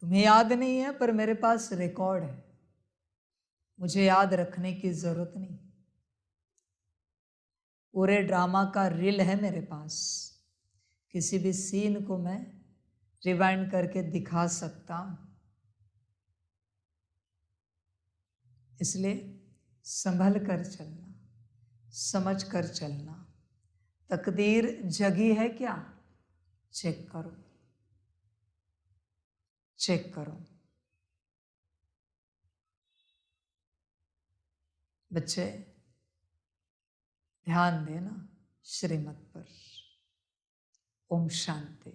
तुम्हें याद नहीं है पर मेरे पास रिकॉर्ड है, मुझे याद रखने की जरूरत नहीं। पूरे ड्रामा का रील है मेरे पास, किसी भी सीन को मैं रिवाइंड करके दिखा सकता हूं। इसलिए संभल कर चलना, समझ कर चलना। तकदीर जगी है क्या? चेक करो, चेक करो। बच्चे ध्यान देना श्रीमत पर। ओम शांति।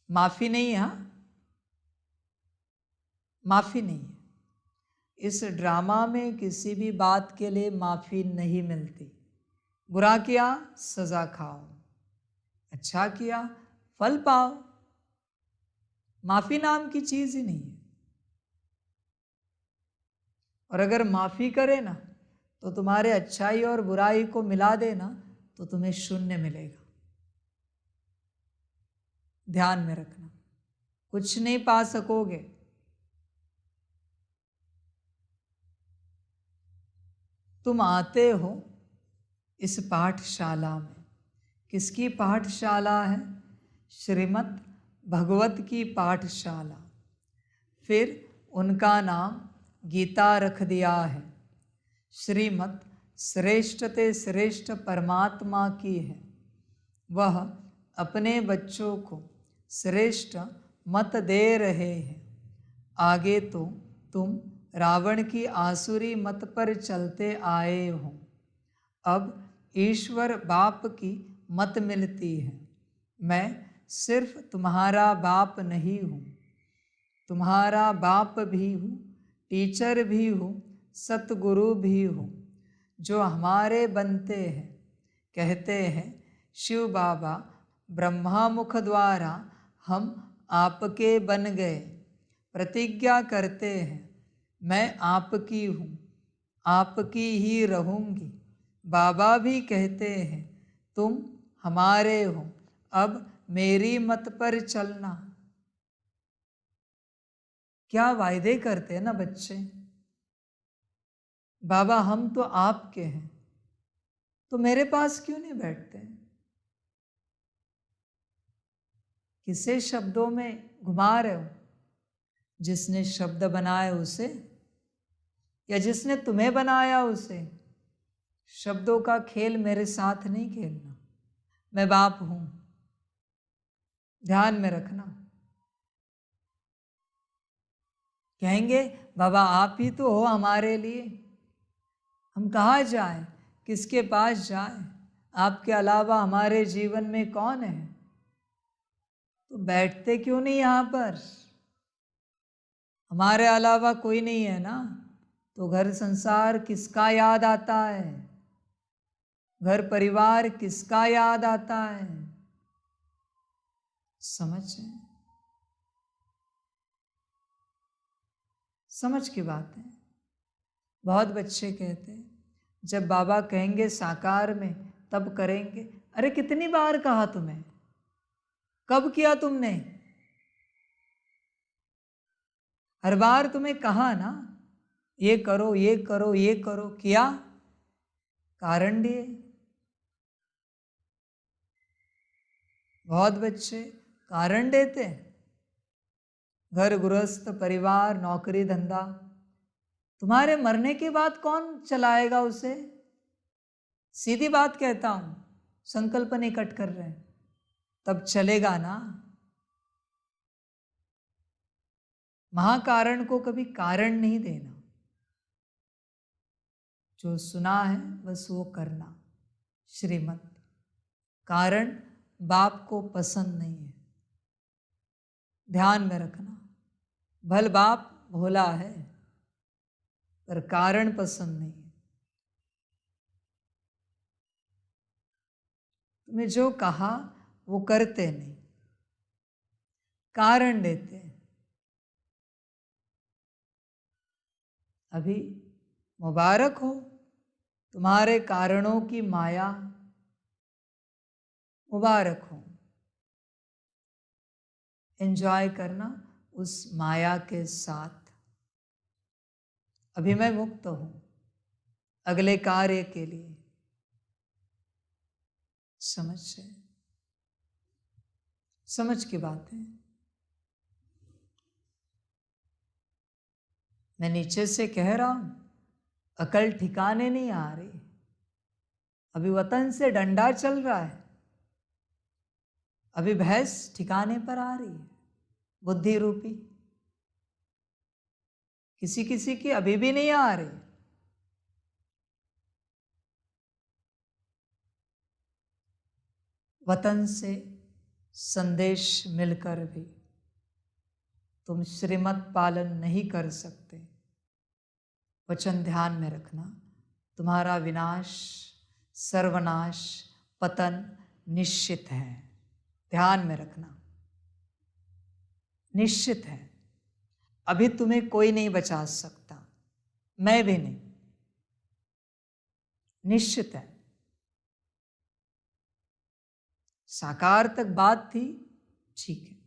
माफी नहीं है, हाँ? माफी नहीं है। इस ड्रामा में किसी भी बात के लिए माफी नहीं मिलती। बुरा किया सजा खाओ, अच्छा किया फल पाओ। माफी नाम की चीज ही नहीं है। और अगर माफी करे ना तो तुम्हारे अच्छाई और बुराई को मिला देना तो तुम्हें शून्य मिलेगा। ध्यान में रखना, कुछ नहीं पा सकोगे। तुम आते हो इस पाठशाला में। किसकी पाठशाला है? श्रीमत भगवत की पाठशाला। फिर उनका नाम गीता रख दिया है। श्रीमत श्रेष्ठ ते श्रेष्ठ परमात्मा की है। वह अपने बच्चों को श्रेष्ठ मत दे रहे हैं। आगे तो तुम रावण की आसुरी मत पर चलते आए हो। अब ईश्वर बाप की मत मिलती है। मैं सिर्फ तुम्हारा बाप नहीं हूँ, तुम्हारा बाप भी हूँ, टीचर भी हूँ, सतगुरु भी हूँ। जो हमारे बनते हैं, कहते हैं शिव बाबा ब्रह्मा मुख द्वारा हम आपके बन गए। प्रतिज्ञा करते हैं मैं आपकी हूँ, आपकी ही रहूँगी। बाबा भी कहते हैं तुम हमारे हो, अब मेरी मत पर चलना। क्या वायदे करते हैं ना बच्चे। बाबा हम तो आपके हैं, तो मेरे पास क्यों नहीं बैठते? किसे शब्दों में घुमा रहे हो? जिसने शब्द बनाए उसे, या जिसने तुम्हें बनाया उसे? शब्दों का खेल मेरे साथ नहीं खेलना। मैं बाप हूं, ध्यान में रखना। कहेंगे बाबा आप ही तो हो हमारे लिए, हम कहाँ जाएं, किसके पास जाएं? आपके अलावा हमारे जीवन में कौन है? तो बैठते क्यों नहीं यहाँ पर? हमारे अलावा कोई नहीं है ना, तो घर संसार किसका याद आता है? घर परिवार किसका याद आता है? समझ की बात है। बहुत बच्चे कहते हैं जब बाबा कहेंगे साकार में तब करेंगे। अरे कितनी बार कहा तुम्हें? कब किया तुमने? हर बार तुम्हें कहा ना ये करो ये करो ये करो, किया? कारण दिए। बहुत बच्चे कारण देते हैं, घर गृहस्थ परिवार नौकरी धंधा। तुम्हारे मरने के बाद कौन चलाएगा उसे? सीधी बात कहता हूं, संकल्प नहीं कट कर रहे हैं, तब चलेगा ना। महाकारण को कभी कारण नहीं देना। जो सुना है बस वो करना। श्रीमत कारण बाप को पसंद नहीं है, ध्यान में रखना। भल बाप भोला है पर कारण पसंद नहीं है। तुम्हें जो कहा वो करते नहीं, कारण देते हैं। अभी मुबारक हो तुम्हारे कारणों की माया, मुबारक हो। एंजॉय करना उस माया के साथ। अभी मैं मुक्त हूं अगले कार्य के लिए। समझ की बात है। मैं नीचे से कह रहा हूं, अकल ठिकाने नहीं आ रही। अभी वतन से डंडा चल रहा है, अभी भैंस ठिकाने पर आ रही है, बुद्धि रूपी। किसी किसी की अभी भी नहीं आ रही। वतन से संदेश मिलकर भी तुम श्रीमत पालन नहीं कर सकते। वचन ध्यान में रखना, तुम्हारा विनाश, सर्वनाश, पतन निश्चित है। ध्यान में रखना, निश्चित है। अभी तुम्हें कोई नहीं बचा सकता, मैं भी नहीं। निश्चित है। साकार तक बात थी, ठीक है।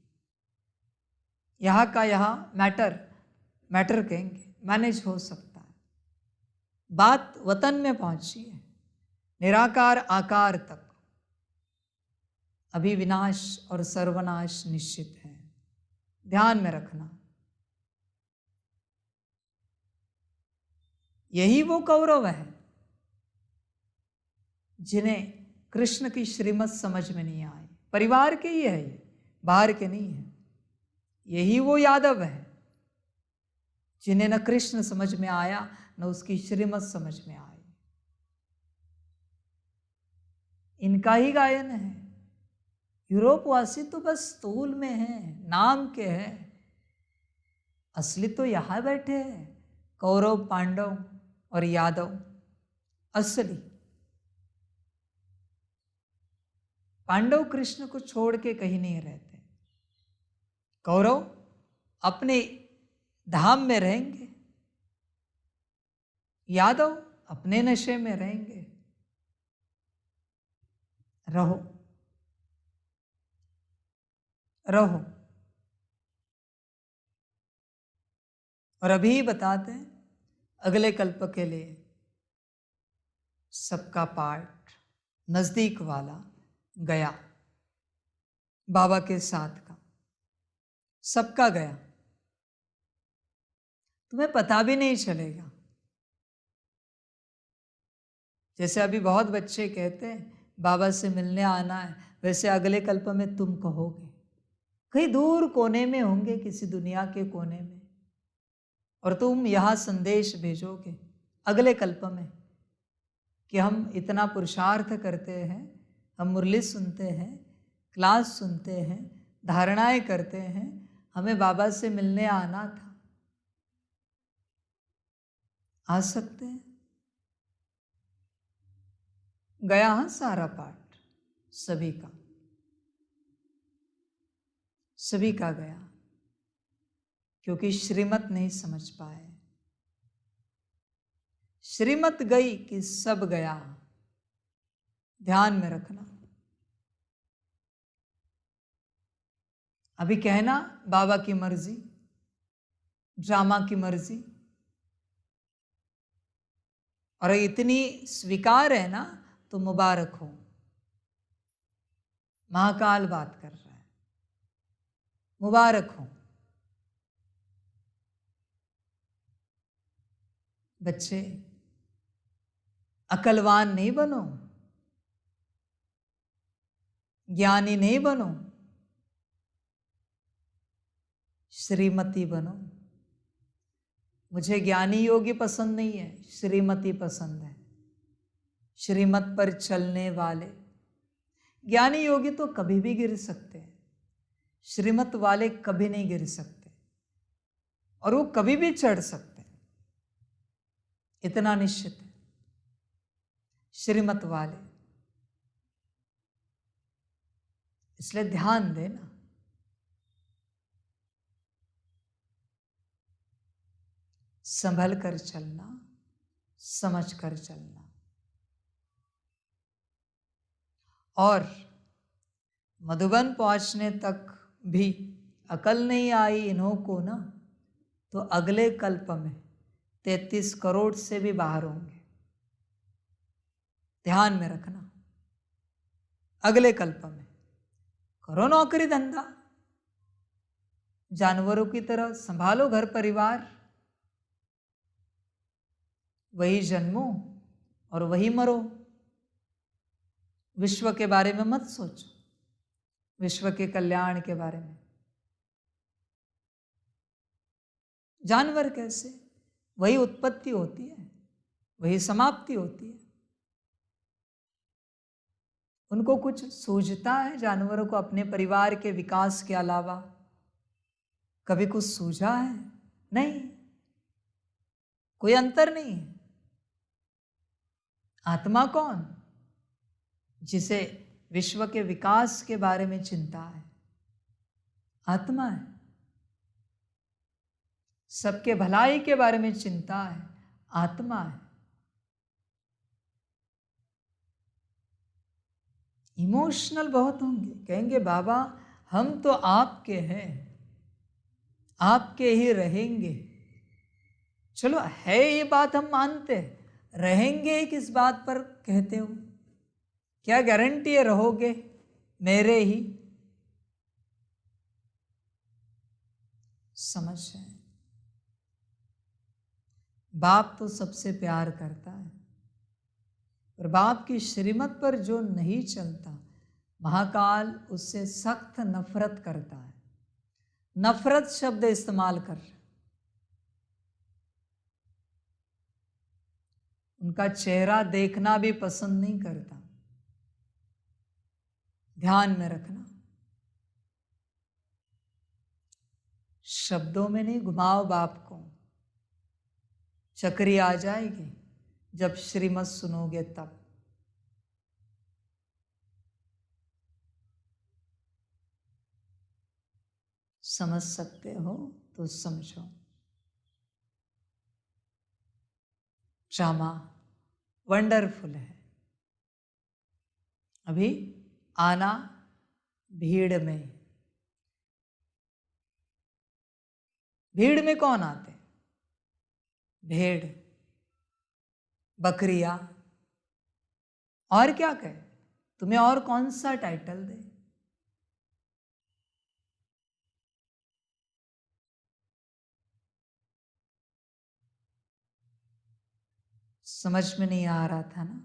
यहां का यहां मैटर कहेंगे, मैनेज हो सकता है। बात वतन में पहुंची है, निराकार आकार तक। अभी विनाश और सर्वनाश निश्चित है, ध्यान में रखना। यही वो कौरव है जिन्हें कृष्ण की श्रीमत समझ में नहीं आई। परिवार के ही है ये, बाहर के नहीं है। यही वो यादव है जिन्हें न कृष्ण समझ में आया न उसकी श्रीमत समझ में आई। इनका ही गायन है। यूरोपवासी तो बस स्थूल में हैं, नाम के हैं, असली तो यहाँ बैठे हैं, कौरव पांडव और यादव। असली पांडव कृष्ण को छोड़ के कहीं नहीं रहते। कौरव अपने धाम में रहेंगे, यादव अपने नशे में रहेंगे। रहो रहो। और अभी बताते हैं अगले कल्प के लिए सबका पाठ नजदीक वाला गया, बाबा के साथ का सबका गया, तुम्हें पता भी नहीं चलेगा। जैसे अभी बहुत बच्चे कहते हैं बाबा से मिलने आना है, वैसे अगले कल्प में तुम कहोगे, कहीं दूर कोने में होंगे, किसी दुनिया के कोने में, और तुम यहाँ संदेश भेजोगे अगले कल्प में कि हम इतना पुरुषार्थ करते हैं, हम मुरली सुनते हैं, क्लास सुनते हैं, धारणाएं करते हैं, हमें बाबा से मिलने आना था। आ सकते हैं? गया हाँ सारा पाठ सभी का, सभी का गया, क्योंकि श्रीमत नहीं समझ पाए। श्रीमत गई कि सब गया, ध्यान में रखना। अभी कहना बाबा की मर्जी, ड्रामा की मर्जी, और इतनी स्वीकार है ना तो मुबारक हो। महाकाल बात कर रहा है, मुबारक हो। बच्चे अकलवान नहीं बनो, ज्ञानी नहीं बनो, श्रीमती बनो। मुझे ज्ञानी योगी पसंद नहीं है, श्रीमती पसंद है। श्रीमत पर चलने वाले। ज्ञानी योगी तो कभी भी गिर सकते हैं, श्रीमत वाले कभी नहीं गिर सकते, और वो कभी भी चढ़ सकते हैं, इतना निश्चित है। श्रीमत वाले, इसलिए ध्यान देना। संभल कर चलना, समझ कर चलना। और मधुबन पहुंचने तक भी अकल नहीं आई इन्हों को ना, तो अगले कल्प में 33 करोड़ से भी बाहर होंगे। ध्यान में रखना। अगले कल्प में करो नौकरी धंधा, जानवरों की तरह संभालो घर परिवार, वही जन्मो और वही मरो। विश्व के बारे में मत सोचो, विश्व के कल्याण के बारे में। जानवर कैसे? वही उत्पत्ति होती है, वही समाप्ति होती है। उनको कुछ सूझता है जानवरों को अपने परिवार के विकास के अलावा? कभी कुछ सूझा है? नहीं, कोई अंतर नहीं है। आत्मा कौन? जिसे विश्व के विकास के बारे में चिंता है, आत्मा है। सबके भलाई के बारे में चिंता है, आत्मा है। इमोशनल बहुत होंगे, कहेंगे बाबा हम तो आपके हैं, आपके ही रहेंगे। चलो है ये बात हम मानते, रहेंगे किस बात पर कहते हो? क्या गारंटी है रहोगे मेरे ही? समझ है। बाप तो सबसे प्यार करता है, और बाप की श्रीमत पर जो नहीं चलता, महाकाल उससे सख्त नफरत करता है। नफरत शब्द इस्तेमाल कर रहे, उनका चेहरा देखना भी पसंद नहीं करता। ध्यान में रखना, शब्दों में नहीं घुमाओ बाप को, चक्री आ जाएगी जब श्रीमत सुनोगे तब। समझ सकते हो तो समझो। ड्रामा वंडरफुल है। अभी आना भीड़ में, भीड़ में कौन आते? भेड़, बकरियां, और क्या कहे? तुम्हें और कौन सा टाइटल दे? समझ में नहीं आ रहा था ना?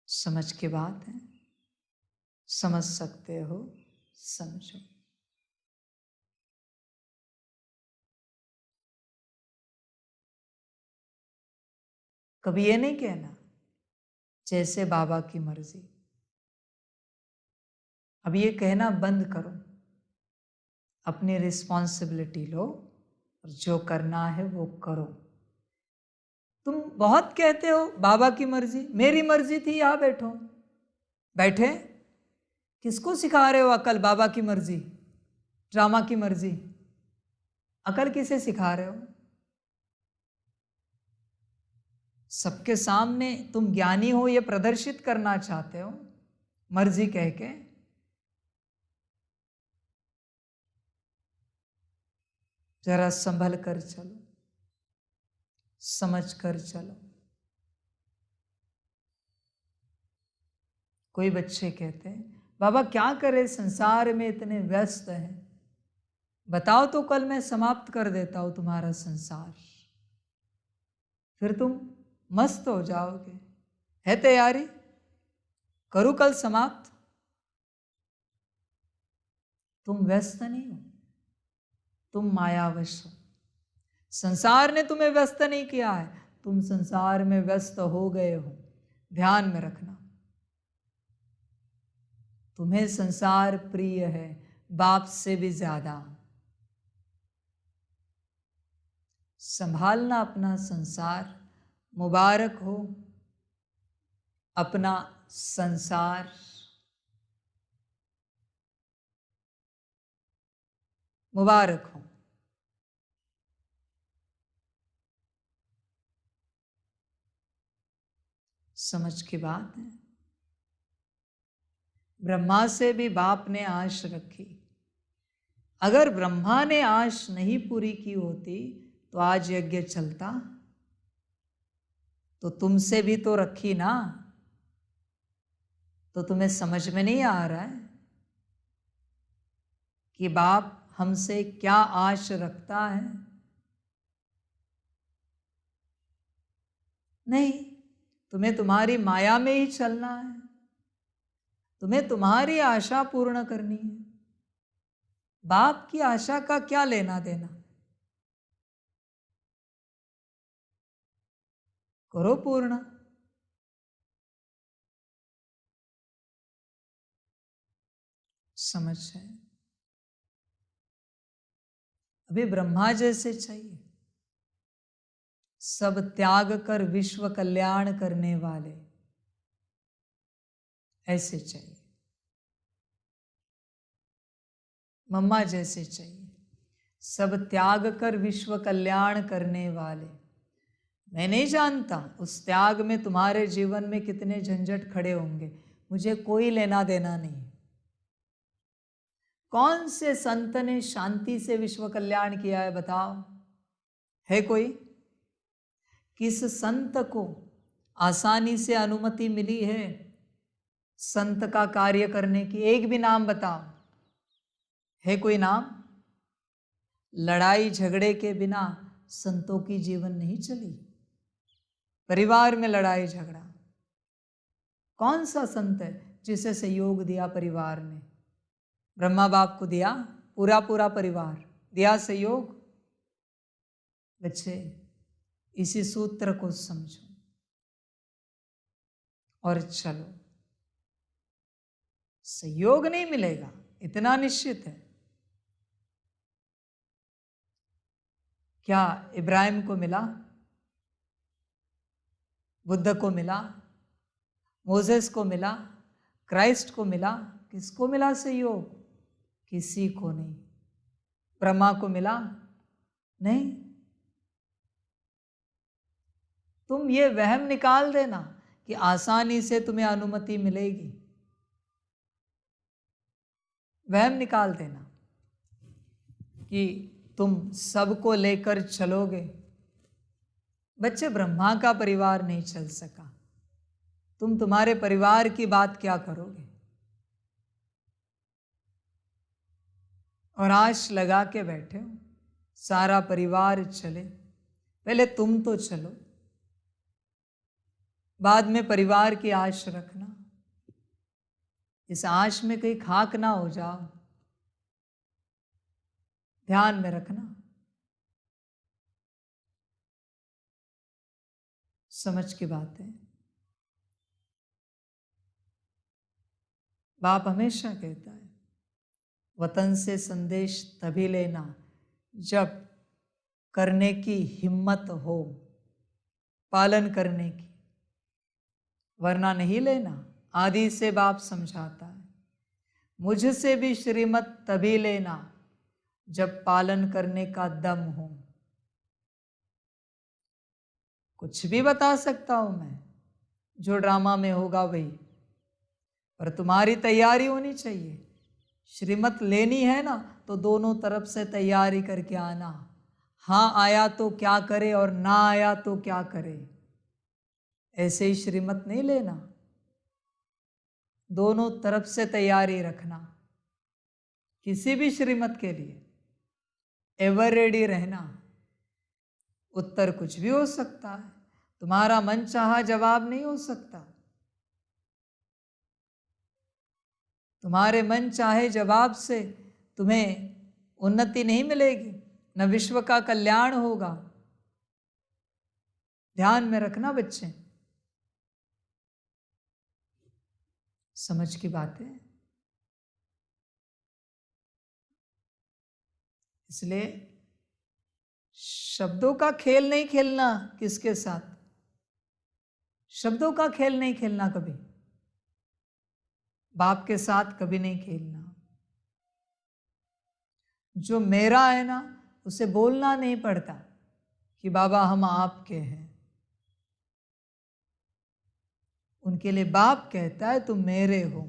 समझ की बात है, समझ सकते हो समझो। कभी ये नहीं कहना जैसे बाबा की मर्जी। अब ये कहना बंद करो, अपनी रिस्पॉन्सिबिलिटी लो और जो करना है वो करो। तुम बहुत कहते हो बाबा की मर्जी, मेरी मर्जी थी यहां बैठो, बैठे। किसको सिखा रहे हो अकल? बाबा की मर्जी, ड्रामा की मर्जी, अकल किसे सिखा रहे हो? सबके सामने तुम ज्ञानी हो ये प्रदर्शित करना चाहते हो मर्जी कह के। जरा संभल कर चलो, समझ कर चलो। कोई बच्चे कहते हैं बाबा क्या करे, संसार में इतने व्यस्त हैं, बताओ तो कल मैं समाप्त कर देता हूं तुम्हारा संसार, फिर तुम मस्त हो जाओगे। है तैयारी? करूं कल समाप्त? तुम व्यस्त नहीं हो, तुम मायावश हो। संसार ने तुम्हें व्यस्त नहीं किया है, तुम संसार में व्यस्त हो गए हो। ध्यान में रखना, तुम्हें संसार प्रिय है बाप से भी ज्यादा। संभालना अपना संसार, मुबारक हो अपना संसार। मुबारक हो। समझ की बात है। ब्रह्मा से भी बाप ने आश रखी। अगर ब्रह्मा ने आश नहीं पूरी की होती तो आज यज्ञ चलता? तो तुमसे भी तो रखी ना। तो तुम्हें समझ में नहीं आ रहा है कि बाप हमसे क्या आश रखता है? नहीं, तुम्हें तुम्हारी माया में ही चलना है, तुम्हें तुम्हारी आशा पूर्ण करनी है। बाप की आशा का क्या लेना देना? करो पूर्ण। समझ है? अभी ब्रह्मा जैसे चाहिए, सब त्याग कर विश्व कल्याण करने वाले, ऐसे चाहिए। मम्मा जैसे चाहिए, सब त्याग कर विश्व कल्याण करने वाले। मैं नहीं जानता उस त्याग में तुम्हारे जीवन में कितने झंझट खड़े होंगे, मुझे कोई लेना देना नहीं। कौन से संत ने शांति से विश्व कल्याण किया है बताओ? है कोई? किस संत को आसानी से अनुमति मिली है संत का कार्य करने की? एक भी नाम बताओ। है कोई नाम? लड़ाई झगड़े के बिना संतों की जीवन नहीं चली। परिवार में लड़ाई झगड़ा, कौन सा संत है जिसे सहयोग दिया परिवार ने? ब्रह्मा बाप को दिया, पूरा पूरा परिवार दिया सहयोग। बच्चे इसी सूत्र को समझो। और चलो। सहयोग नहीं मिलेगा, इतना निश्चित है। क्या इब्राहिम को मिला, बुद्ध को मिला, मोसेस को मिला, क्राइस्ट को मिला? किसको मिला सहयोग? किसी को नहीं। ब्रह्मा को मिला? नहीं। तुम ये वहम निकाल देना कि आसानी से तुम्हें अनुमति मिलेगी। वहम निकाल देना कि तुम सबको लेकर चलोगे। बच्चे, ब्रह्मा का परिवार नहीं चल सका, तुम तुम्हारे परिवार की बात क्या करोगे? और आश लगा के बैठे हो सारा परिवार चले। पहले तुम तो चलो, बाद में परिवार की आश रखना। इस आश में कहीं खाक ना हो जाओ, ध्यान में रखना। समझ की बात है। बाप हमेशा कहता है, वतन से संदेश तभी लेना जब करने की हिम्मत हो, पालन करने की, वरना नहीं लेना। आदि से बाप समझाता है, मुझसे भी श्रीमत तभी लेना जब पालन करने का दम हो। कुछ भी बता सकता हूं मैं, जो ड्रामा में होगा वही, पर तुम्हारी तैयारी होनी चाहिए। श्रीमत लेनी है ना, तो दोनों तरफ से तैयारी करके आना। हाँ आया तो क्या करे और ना आया तो क्या करे, ऐसे ही श्रीमत नहीं लेना। दोनों तरफ से तैयारी रखना। किसी भी श्रीमत के लिए एवर रेडी रहना। उत्तर कुछ भी हो सकता है, तुम्हारा मन चाहा जवाब नहीं हो सकता। तुम्हारे मन चाहे जवाब से तुम्हें उन्नति नहीं मिलेगी, न विश्व का कल्याण होगा। ध्यान में रखना बच्चे, समझ की बात है। इसलिए शब्दों का खेल नहीं खेलना। किसके साथ? शब्दों का खेल नहीं खेलना कभी। बाप के साथ कभी नहीं खेलना। जो मेरा है ना, उसे बोलना नहीं पड़ता कि बाबा हम आपके हैं। उनके लिए बाप कहता है तुम मेरे हो।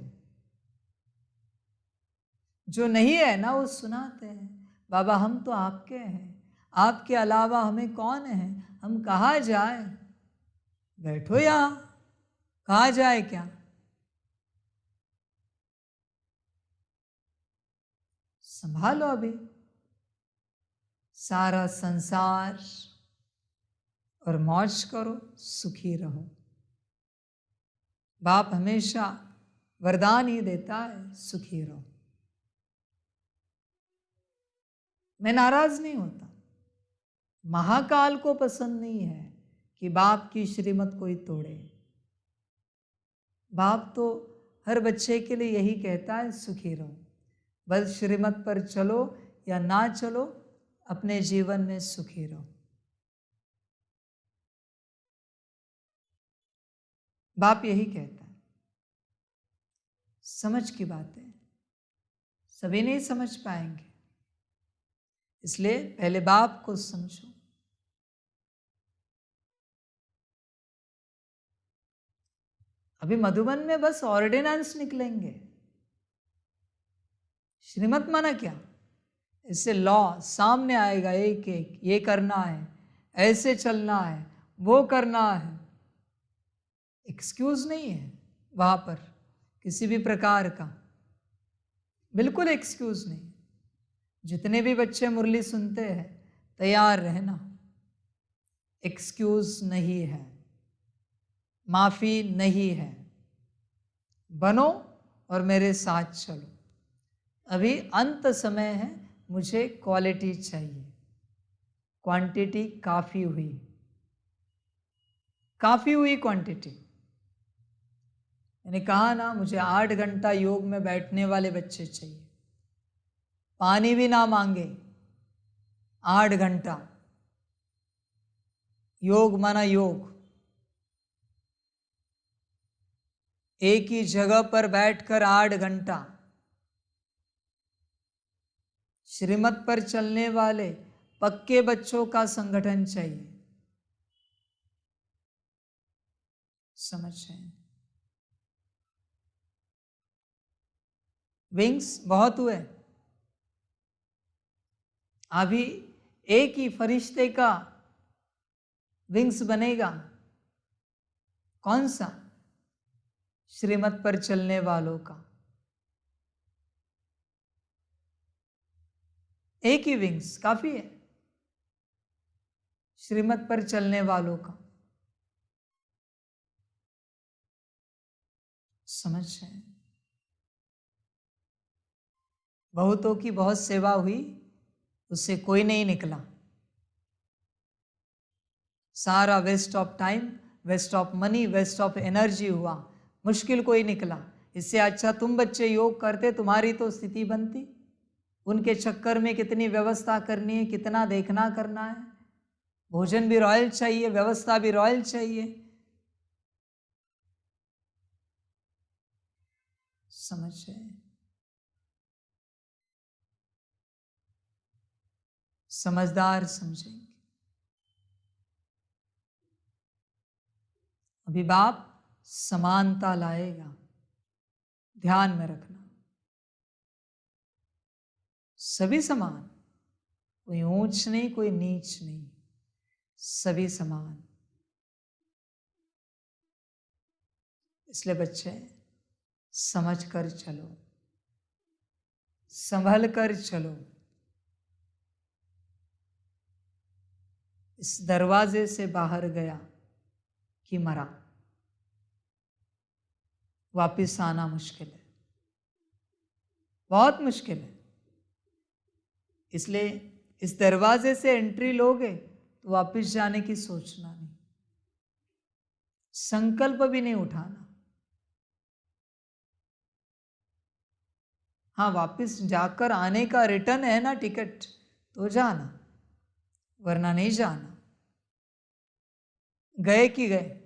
जो नहीं है ना, वो सुनाते हैं, बाबा हम तो आपके हैं, आपके अलावा हमें कौन है, हम कहाँ जाए? बैठो यहाँ, कहाँ जाए क्या? संभालो अभी सारा संसार और मौज करो, सुखी रहो। बाप हमेशा वरदान ही देता है, सुखी रहो। मैं नाराज नहीं होता। महाकाल को पसंद नहीं है कि बाप की श्रीमत कोई तोड़े। बाप तो हर बच्चे के लिए यही कहता है, सुखी रहो। बस श्रीमत पर चलो या ना चलो, अपने जीवन में सुखी रहो। बाप यही कहता है। समझ की बात है, सभी नहीं समझ पाएंगे, इसलिए पहले बाप को समझो। अभी मधुबन में बस ऑर्डिनेंस निकलेंगे। श्रीमत माना क्या? इससे लॉ सामने आएगा एक एक, ये करना है, ऐसे चलना है, वो करना है। एक्सक्यूज नहीं है वहां पर किसी भी प्रकार का, बिल्कुल एक्सक्यूज नहीं। जितने भी बच्चे मुरली सुनते हैं, तैयार रहना, एक्सक्यूज नहीं है, माफी नहीं है। बनो और मेरे साथ चलो। अभी अंत समय है, मुझे क्वालिटी चाहिए, क्वांटिटी काफी हुई, काफी हुई क्वांटिटी। मैंने कहा ना, मुझे 8 घंटा योग में बैठने वाले बच्चे चाहिए, पानी भी ना मांगे, 8 घंटा योग माना योग, एक ही जगह पर बैठकर 8 घंटा श्रीमत पर चलने वाले पक्के बच्चों का संगठन चाहिए। समझ रहे हैं? विंग्स बहुत हुए, अभी एक ही फरिश्ते का विंग्स बनेगा। कौन सा? श्रीमत पर चलने वालों का एक ही विंग्स काफी है, श्रीमत पर चलने वालों का। समझ रहे हैं? बहुतों की बहुत सेवा हुई, उससे कोई नहीं निकला, सारा waste of time, waste of money, waste of energy हुआ, मुश्किल कोई निकला। इससे अच्छा तुम बच्चे योग करते, तुम्हारी तो स्थिति बनती। उनके चक्कर में कितनी व्यवस्था करनी है, कितना देखना करना है, भोजन भी रॉयल चाहिए, व्यवस्था भी रॉयल चाहिए। समझ रहे? समझदार समझेंगे। अभी बाप समानता लाएगा, ध्यान में रखना। सभी समान, कोई ऊंच नहीं, कोई नीच नहीं, सभी समान। इसलिए बच्चे समझ कर चलो, संभल कर चलो। इस दरवाजे से बाहर गया कि मरा, वापिस आना मुश्किल है, बहुत मुश्किल है। इसलिए इस दरवाजे से एंट्री लोगे तो वापिस जाने की सोचना नहीं, संकल्प भी नहीं उठाना। हाँ, वापिस जाकर आने का रिटर्न है ना टिकट, तो जाना, वरना नहीं जाना। गए कि गए।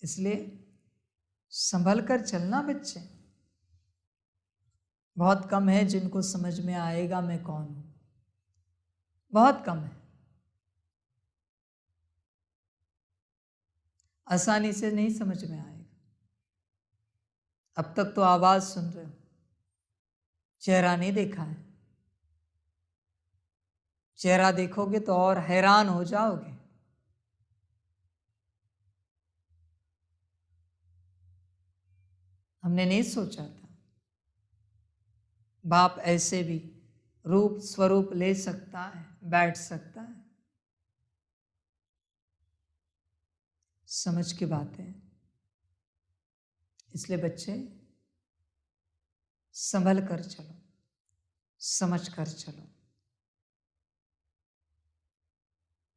इसलिए संभल कर चलना बच्चे। बहुत कम है जिनको समझ में आएगा मैं कौन हूं, बहुत कम है। आसानी से नहीं समझ में आएगा। अब तक तो आवाज सुन रहे हो, चेहरा नहीं देखा है। चेहरा देखोगे तो और हैरान हो जाओगे। हमने नहीं सोचा था बाप ऐसे भी रूप स्वरूप ले सकता है, बैठ सकता है। समझ की बात है। इसलिए बच्चे संभल कर चलो, समझ कर चलो।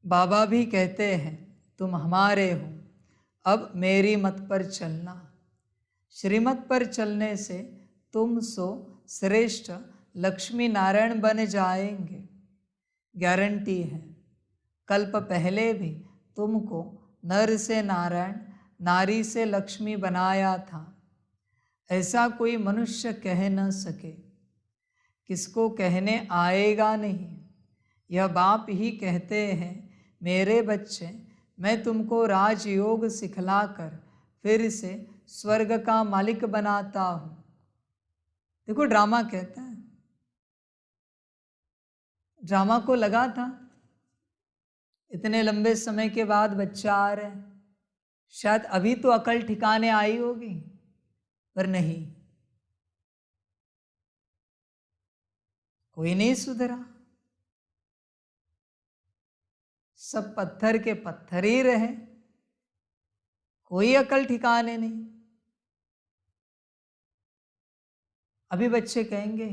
बाबा भी कहते हैं तुम हमारे हो, अब मेरी मत पर चलना। श्रीमत पर चलने से तुम सो श्रेष्ठ लक्ष्मी नारायण बन जाएंगे, गारंटी है। कल्प पहले भी तुमको नर से नारायण, नारी से लक्ष्मी बनाया था। ऐसा कोई मनुष्य कह न सके, किसको कहने आएगा नहीं। यह बाप ही कहते हैं मेरे बच्चे, मैं तुमको राजयोग सिखलाकर फिर से स्वर्ग का मालिक बनाता हूं। देखो ड्रामा कहता है, ड्रामा को लगा था इतने लंबे समय के बाद बच्चा आ रहे हैं, शायद अभी तो अकल ठिकाने आई होगी, पर नहीं, कोई नहीं सुधरा, सब पत्थर के पत्थर ही रहे, कोई अकल ठिकाने नहीं। अभी बच्चे कहेंगे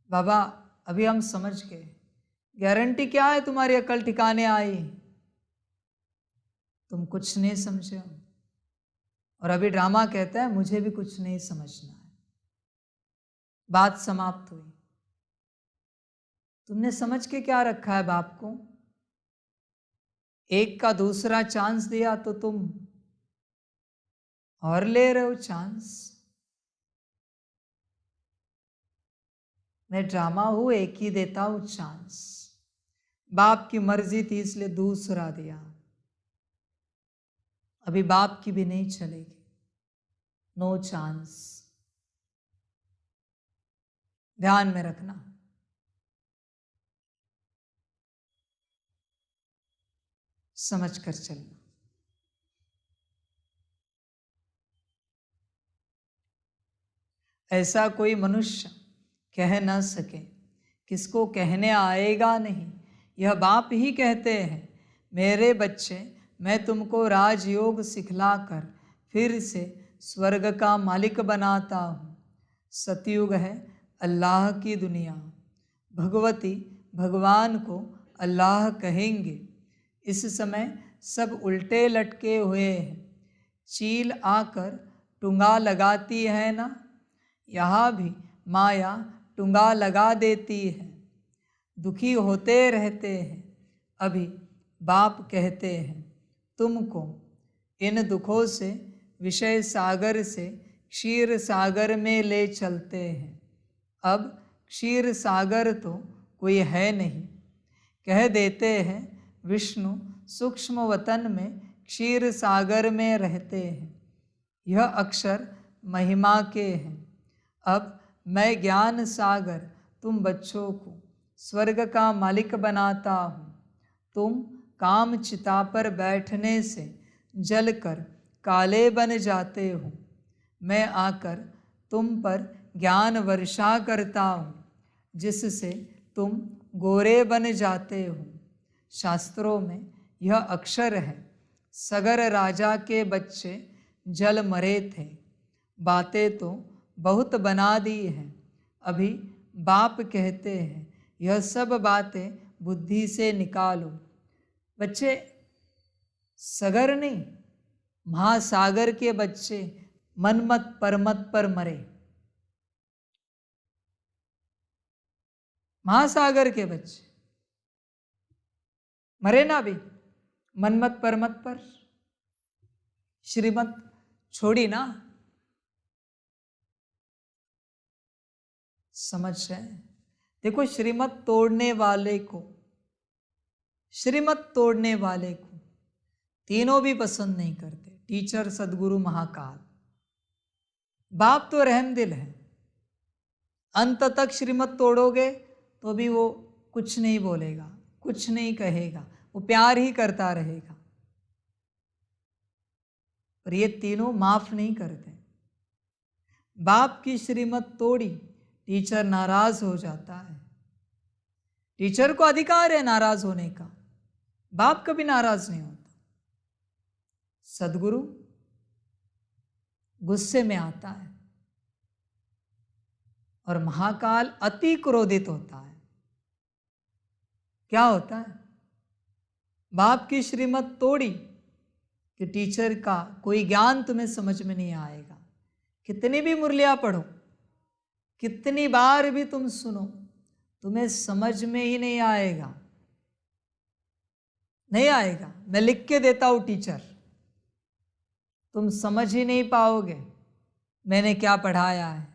बाबा अभी हम समझ गए, गारंटी क्या है तुम्हारी अकल ठिकाने आई? तुम कुछ नहीं समझे हो। और अभी ड्रामा कहता है मुझे भी कुछ नहीं समझना है। बात समाप्त हुई। तुमने समझ के क्या रखा है बाप को? एक का दूसरा चांस दिया तो तुम और ले रहे हो चांस। मैं ड्रामा हूं, एक ही देता हूं चांस। बाप की मर्जी थी इसलिए दूसरा दिया। अभी बाप की भी नहीं चलेगी। No chance. ध्यान में रखना। समझ कर चलना। ऐसा कोई मनुष्य कह न सके, किसको कहने आएगा नहीं। यह बाप ही कहते हैं, मेरे बच्चे, मैं तुमको राजयोग सिखलाकर फिर से स्वर्ग का मालिक बनाता हूँ। सतयुग है अल्लाह की दुनिया। भगवती भगवान को अल्लाह कहेंगे। इस समय सब उल्टे लटके हुए हैं। चील आकर टुंगा लगाती है ना, यहाँ भी माया टुंगा लगा देती है। दुखी होते रहते हैं। अभी बाप कहते हैं तुमको इन दुखों से, विषय सागर से क्षीर सागर में ले चलते हैं। अब क्षीर सागर तो कोई है नहीं। कह देते हैं विष्णु सूक्ष्म वतन में क्षीर सागर में रहते हैं। यह अक्षर महिमा के हैं। अब मैं ज्ञान सागर तुम बच्चों को स्वर्ग का मालिक बनाता हूँ। तुम काम चिता पर बैठने से जलकर काले बन जाते हो। मैं आकर तुम पर ज्ञान वर्षा करता हूँ, जिससे तुम गोरे बन जाते हो। शास्त्रों में यह अक्षर है। सगर राजा के बच्चे जल मरे थे। बातें तो बहुत बना दी हैं। अभी बाप कहते हैं यह सब बातें बुद्धि से निकालो। बच्चे सगर नहीं, महासागर के बच्चे मनमत परमत पर मरे। महासागर के बच्चे मरे ना भी, मनमत परमत पर। श्रीमत छोड़ी ना। समझ रहे? देखो, श्रीमत तोड़ने वाले को, श्रीमत तोड़ने वाले को तीनों भी पसंद नहीं करते। टीचर, सदगुरु, महाकाल। बाप तो रहमदिल है। अंत तक श्रीमत तोड़ोगे तो भी वो कुछ नहीं बोलेगा, कुछ नहीं कहेगा, वो प्यार ही करता रहेगा। पर ये तीनों माफ नहीं करते। बाप की श्रीमत तोड़ी, टीचर नाराज हो जाता है। टीचर को अधिकार है नाराज होने का, बाप कभी नाराज नहीं होता। सदगुरु गुस्से में आता है और महाकाल अति क्रोधित होता है। क्या होता है? बाप की श्रीमत तोड़ी कि टीचर का कोई ज्ञान तुम्हें समझ में नहीं आएगा। कितनी भी मुरलियां पढ़ो, कितनी बार भी तुम सुनो, तुम्हें समझ में ही नहीं आएगा। नहीं आएगा। मैं लिख के देता हूं टीचर, तुम समझ ही नहीं पाओगे मैंने क्या पढ़ाया है।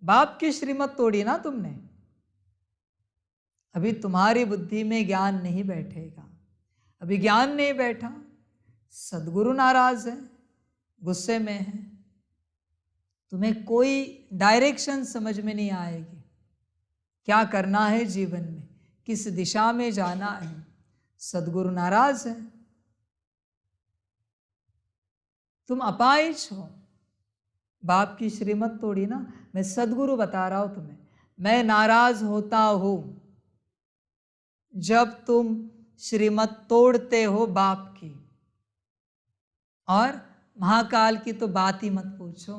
बाप की श्रीमत तोड़ी ना तुमने। अभी तुम्हारी बुद्धि में ज्ञान नहीं बैठेगा। अभी ज्ञान नहीं बैठा। सदगुरु नाराज है, गुस्से में है। तुम्हें कोई डायरेक्शन समझ में नहीं आएगी। क्या करना है जीवन में, किस दिशा में जाना है। सदगुरु नाराज है। तुम अपाहिज हो। बाप की श्रीमत तोड़ी ना। मैं सदगुरु बता रहा हूं तुम्हें, मैं नाराज होता हूं जब तुम श्रीमत तोड़ते हो बाप की। और महाकाल की तो बात ही मत पूछो।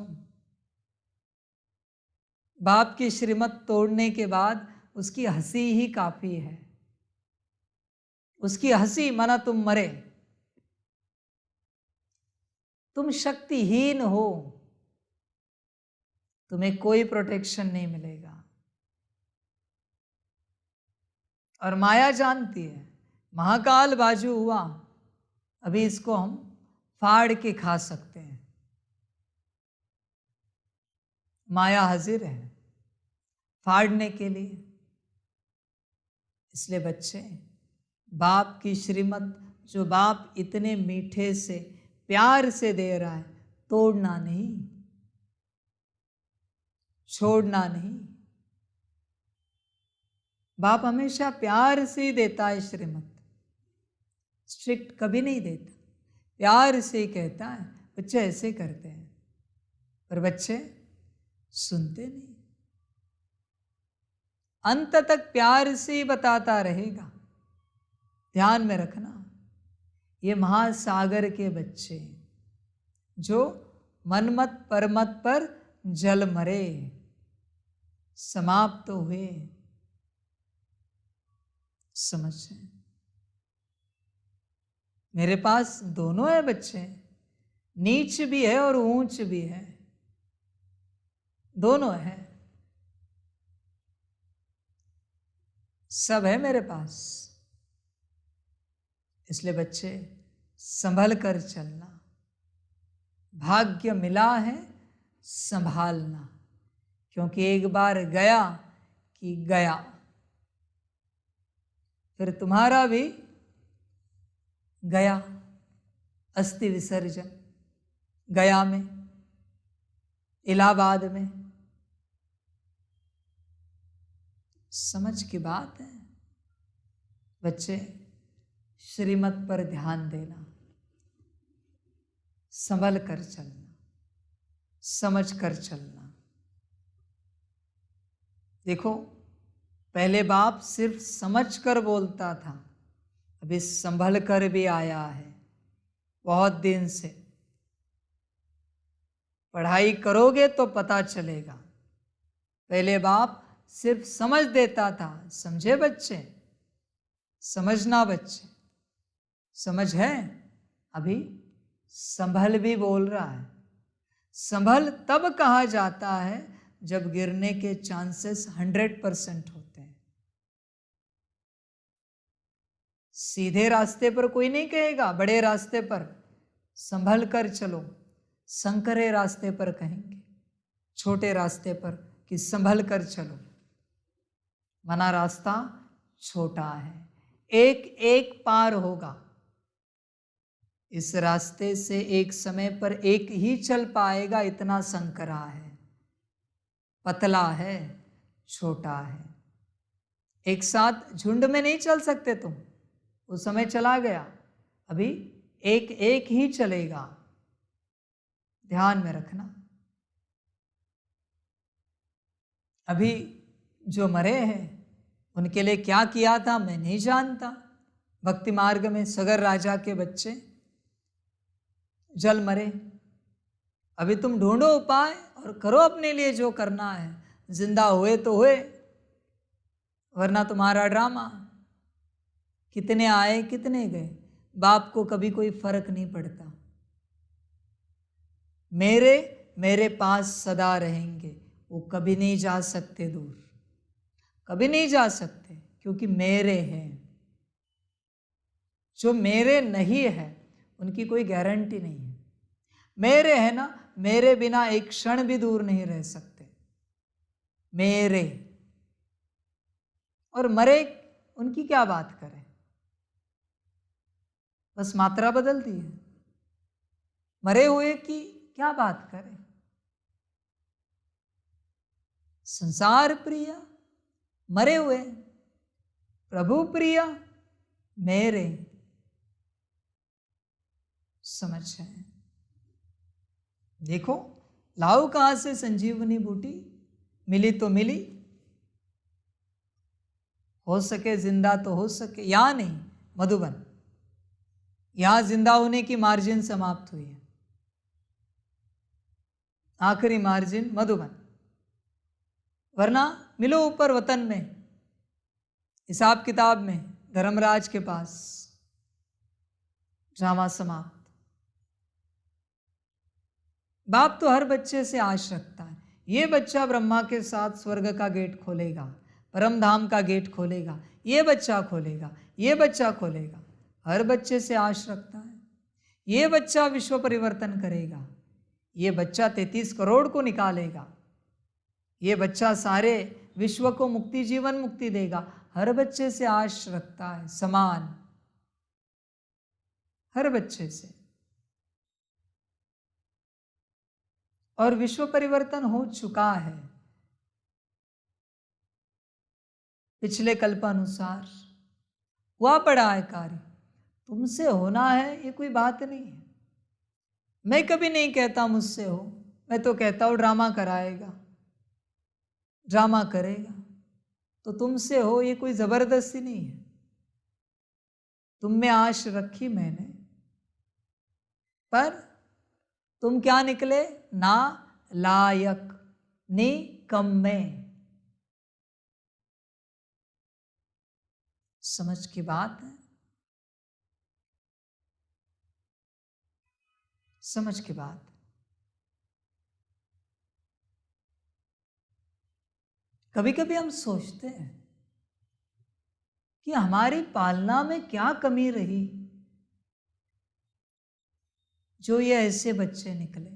बाप की श्रीमत तोड़ने के बाद उसकी हंसी ही काफी है। उसकी हंसी माना तुम मरे, तुम शक्तिहीन हो, तुम्हें कोई प्रोटेक्शन नहीं मिलेगा। और माया जानती है, महाकाल बाजू हुआ, अभी इसको हम फाड़ के खा सकते हैं। माया हाजिर है फाड़ने के लिए। इसलिए बच्चे, बाप की श्रीमत जो बाप इतने मीठे से प्यार से दे रहा है, तोड़ना नहीं, छोड़ना नहीं। बाप हमेशा प्यार से ही देता है श्रीमत, स्ट्रिक्ट कभी नहीं देता, प्यार से ही कहता है। बच्चे ऐसे करते हैं, पर बच्चे सुनते नहीं। अंत तक प्यार से ही बताता रहेगा। ध्यान में रखना, ये महासागर के बच्चे जो मनमत परमत पर जल मरे, समाप्त हुए, समझे? मेरे पास दोनों है बच्चे, नीच भी है और ऊंच भी है, दोनों है, सब है मेरे पास। इसलिए बच्चे संभल कर चलना। भाग्य मिला है संभालना, क्योंकि एक बार गया कि गया, फिर तुम्हारा भी गया। अस्थि विसर्जन गया में, इलाहाबाद में। समझ की बात है बच्चे, श्रीमत पर ध्यान देना, संभल कर चलना, समझ कर चलना। देखो, पहले बाप सिर्फ समझ कर बोलता था, अभी संभल कर भी आया है। बहुत दिन से पढ़ाई करोगे तो पता चलेगा। पहले बाप सिर्फ समझ देता था। समझे बच्चे? समझना बच्चे, समझ है? अभी संभल भी बोल रहा है। संभल तब कहा जाता है जब गिरने के चांसेस 100% होते हैं। सीधे रास्ते पर कोई नहीं कहेगा, बड़े रास्ते पर संभल कर चलो, संकरे रास्ते पर कहेंगे, छोटे रास्ते पर कि संभल कर चलो। मना रास्ता छोटा है, एक एक पार होगा। इस रास्ते से एक समय पर एक ही चल पाएगा, इतना संकरा है, पतला है, छोटा है। एक साथ झुंड में नहीं चल सकते तुम, उस समय चला गया। अभी एक एक ही चलेगा, ध्यान में रखना। अभी जो मरे हैं उनके लिए क्या किया था मैं नहीं जानता। भक्ति मार्ग में सगर राजा के बच्चे जल मरे। अभी तुम ढूंढो उपाय और करो अपने लिए जो करना है। जिंदा हुए तो हुए, वरना तुम्हारा ड्रामा। कितने आए कितने गए, बाप को कभी कोई फर्क नहीं पड़ता। मेरे पास सदा रहेंगे, वो कभी नहीं जा सकते दूर, कभी नहीं जा सकते, क्योंकि मेरे हैं। जो मेरे नहीं है उनकी कोई गारंटी नहीं है। मेरे है ना, मेरे बिना एक क्षण भी दूर नहीं रह सकते। मेरे और मरे, उनकी क्या बात करें, बस मात्रा बदल दी है। मरे हुए की क्या बात करें। संसार प्रिय मरे हुए, प्रभु प्रिय मेरे। समझ है? देखो, लाओ कहां से संजीवनी बूटी, मिली तो मिली, हो सके जिंदा तो हो सके, या नहीं मधुबन, यहां जिंदा होने की मार्जिन समाप्त हुई है। आखिरी मार्जिन मधुबन, वरना मिलो ऊपर वतन में, हिसाब किताब में धर्मराज के पास, ड्रामा समाप्त। बाप तो हर बच्चे से आश रखता है, ये बच्चा ब्रह्मा के साथ स्वर्ग का गेट खोलेगा, परम धाम का गेट खोलेगा, ये बच्चा खोलेगा, ये बच्चा खोलेगा। हर बच्चे से आश रखता है, ये बच्चा विश्व परिवर्तन करेगा, ये बच्चा 33 करोड़ को निकालेगा, ये बच्चा सारे विश्व को मुक्ति, जीवन मुक्ति देगा। हर बच्चे से आश रखता है, समान, हर बच्चे से। और विश्व परिवर्तन हो चुका है पिछले कल्प अनुसार, हुआ पड़ा है कार्य। तुमसे होना है ये कोई बात नहीं है। मैं कभी नहीं कहता मुझसे हो, मैं तो कहता हूँ ड्रामा कराएगा, ड्रामा करेगा। तो तुमसे हो ये कोई जबरदस्ती नहीं है। तुम में आश रखी मैंने, पर तुम क्या निकले? ना लायक, निकम्मे। समझ की बात है, समझ की बात। कभी कभी हम सोचते हैं कि हमारी पालना में क्या कमी रही जो ये ऐसे बच्चे निकले।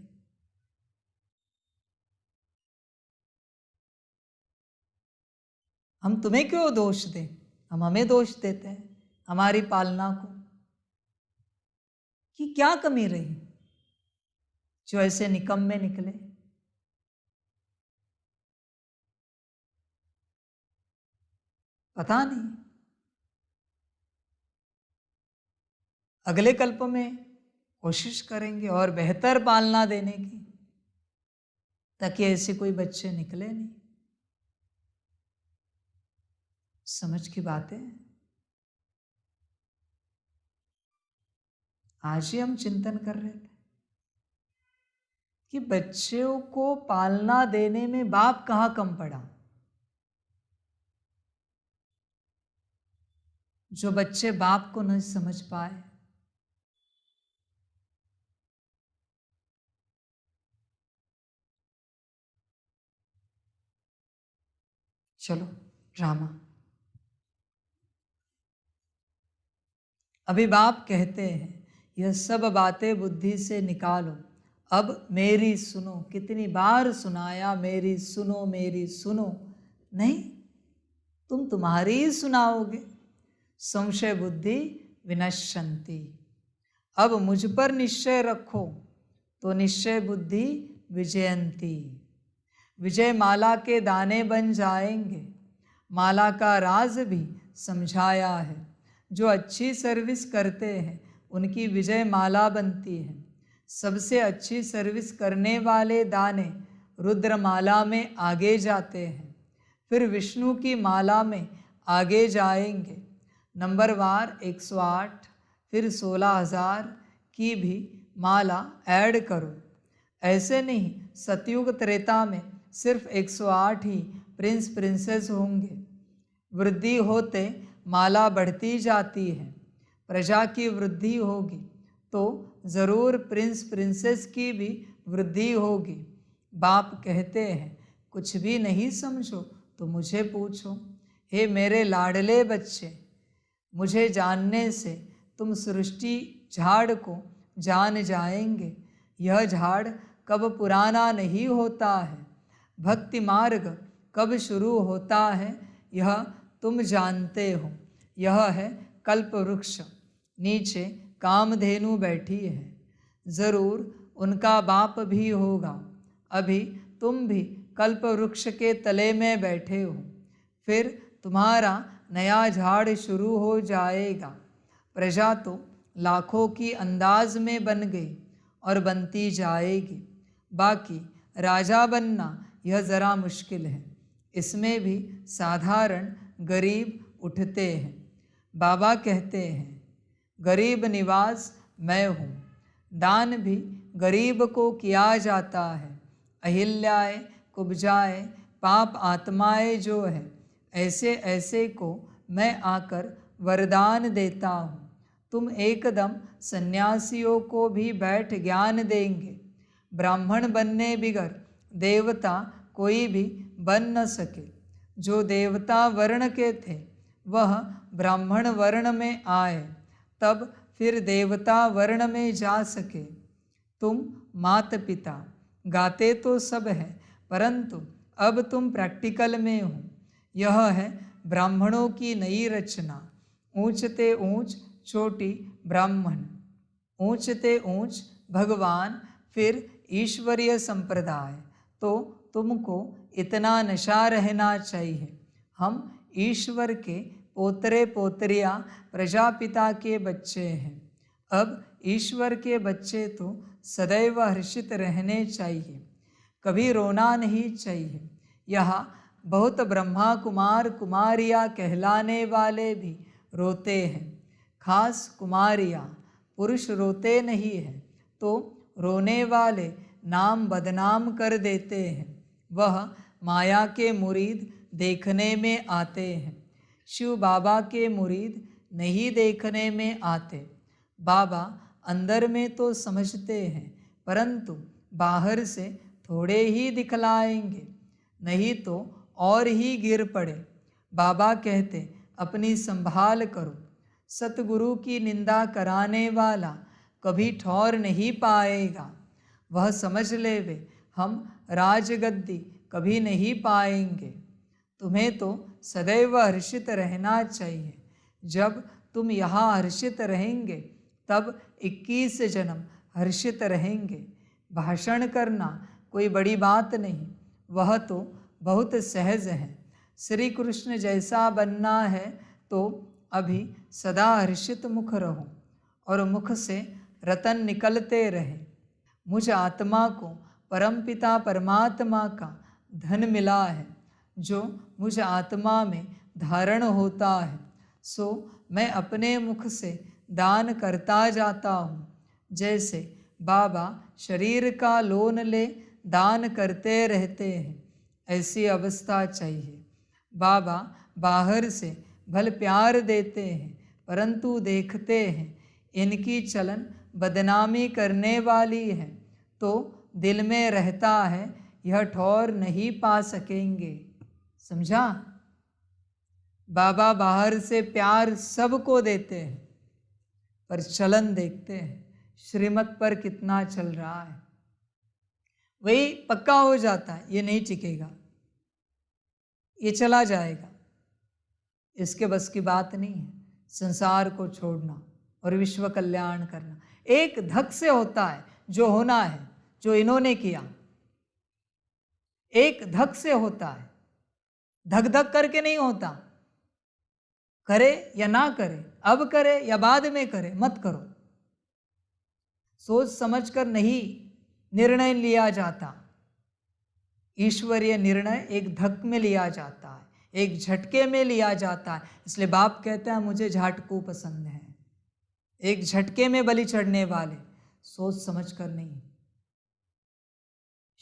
हम तुम्हें क्यों दोष दें, हम हमें दोष देते हैं हमारी पालना को, कि क्या कमी रही जो ऐसे निकम्मे निकले। पता नहीं, अगले कल्प में कोशिश करेंगे और बेहतर पालना देने की, ताकि ऐसे कोई बच्चे निकले नहीं। समझ की बातें आज ही हम चिंतन कर रहे थे कि बच्चों को पालना देने में बाप कहाँ कम पड़ा। जो बच्चे बाप को नहीं समझ पाए, चलो ड्रामा। अभी बाप कहते हैं यह सब बातें बुद्धि से निकालो, अब मेरी सुनो। कितनी बार सुनाया, मेरी सुनो, मेरी सुनो। नहीं, तुम तुम्हारी ही सुनाओगे। संशय बुद्धि विनश्यन्ति। अब मुझ पर निश्चय रखो तो निश्चय बुद्धि विजयंती। विजय माला के दाने बन जाएंगे। माला का राज भी समझाया है। जो अच्छी सर्विस करते हैं उनकी विजय माला बनती है। सबसे अच्छी सर्विस करने वाले दाने रुद्रमाला में आगे जाते हैं, फिर विष्णु की माला में आगे जाएंगे। नंबरवार 108, फिर 16,000 की भी माला ऐड करो। ऐसे नहीं, सतयुग त्रेता में सिर्फ 108 ही प्रिंस प्रिंसेस होंगे। वृद्धि होते माला बढ़ती जाती है। प्रजा की वृद्धि होगी तो ज़रूर प्रिंस प्रिंसेस की भी वृद्धि होगी। बाप कहते हैं कुछ भी नहीं समझो तो मुझे पूछो। हे मेरे लाडले बच्चे, मुझे जानने से तुम सृष्टि झाड़ को जान जाएंगे। यह झाड़ कब पुराना नहीं होता है। भक्ति मार्ग कब शुरू होता है यह तुम जानते हो। यह है कल्प वृक्ष, नीचे कामधेनु बैठी है। ज़रूर उनका बाप भी होगा। अभी तुम भी कल्प वृक्ष के तले में बैठे हो, फिर तुम्हारा नया झाड़ शुरू हो जाएगा। प्रजा तो लाखों की अंदाज में बन गई और बनती जाएगी। बाकी राजा बनना यह ज़रा मुश्किल है। इसमें भी साधारण गरीब उठते हैं। बाबा कहते हैं गरीब निवास मैं हूँ। दान भी गरीब को किया जाता है। अहिल्याए कुब्जाए पाप आत्माएं जो है, ऐसे ऐसे को मैं आकर वरदान देता हूँ। तुम एकदम सन्यासियों को भी बैठ ज्ञान देंगे। ब्राह्मण बनने बिगर देवता कोई भी बन न सके। जो देवता वर्ण के थे वह ब्राह्मण वर्ण में आए, तब फिर देवता वर्ण में जा सके। तुम माता पिता गाते तो सब है, परंतु अब तुम प्रैक्टिकल में हो। यह है ब्राह्मणों की नई रचना। ऊंचते ऊंच चोटी ब्राह्मण, ऊंचते ऊंच भगवान, फिर ईश्वरीय संप्रदाय। तो तुमको इतना नशा रहना चाहिए। हम ईश्वर के पोतरे पोतरियाँ प्रजापिता के बच्चे हैं। अब ईश्वर के बच्चे तो सदैव हर्षित रहने चाहिए, कभी रोना नहीं चाहिए। यहाँ बहुत ब्रह्मा कुमार कुमारियाँ कहलाने वाले भी रोते हैं, खास कुमारियाँ। पुरुष रोते नहीं हैं, तो रोने वाले नाम बदनाम कर देते हैं। वह माया के मुरीद देखने में आते हैं, शिव बाबा के मुरीद नहीं देखने में आते। बाबा अंदर में तो समझते हैं, परंतु बाहर से थोड़े ही दिखलाएंगे, नहीं तो और ही गिर पड़े। बाबा कहते अपनी संभाल करो। सतगुरु की निंदा कराने वाला कभी ठौर नहीं पाएगा। वह समझ ले वे हम राजगद्दी कभी नहीं पाएंगे। तुम्हें तो सदैव हर्षित रहना चाहिए। जब तुम यहाँ हर्षित रहेंगे तब 21 जन्म हर्षित रहेंगे। भाषण करना कोई बड़ी बात नहीं, वह तो बहुत सहज है। श्री कृष्ण जैसा बनना है तो अभी सदा हर्षित मुख रहो और मुख से रतन निकलते रहे। मुझ आत्मा को परमपिता परमात्मा का धन मिला है, जो मुझ आत्मा में धारण होता है, सो मैं अपने मुख से दान करता जाता हूँ। जैसे बाबा शरीर का लोन ले दान करते रहते हैं, ऐसी अवस्था चाहिए। बाबा बाहर से भल प्यार देते हैं, परंतु देखते हैं इनकी चलन बदनामी करने वाली है, तो दिल में रहता है यह ठौर नहीं पा सकेंगे। समझा? बाबा बाहर से प्यार सबको देते हैं, पर चलन देखते हैं श्रीमत पर कितना चल रहा है। वही पक्का हो जाता है, ये नहीं टिकेगा, ये चला जाएगा। इसके बस की बात नहीं है संसार को छोड़ना और विश्व कल्याण करना। एक धक से होता है जो होना है, जो इन्होंने किया, एक धक से होता है, धक धक करके नहीं होता। करे या ना करे, अब करे या बाद में करे, मत करो। सोच समझकर नहीं निर्णय लिया जाता। ईश्वरीय निर्णय एक धक में लिया जाता है, एक झटके में लिया जाता है। इसलिए बाप कहते हैं मुझे झाटकू पसंद है, एक झटके में बलि चढ़ने वाले, सोच समझ कर नहीं।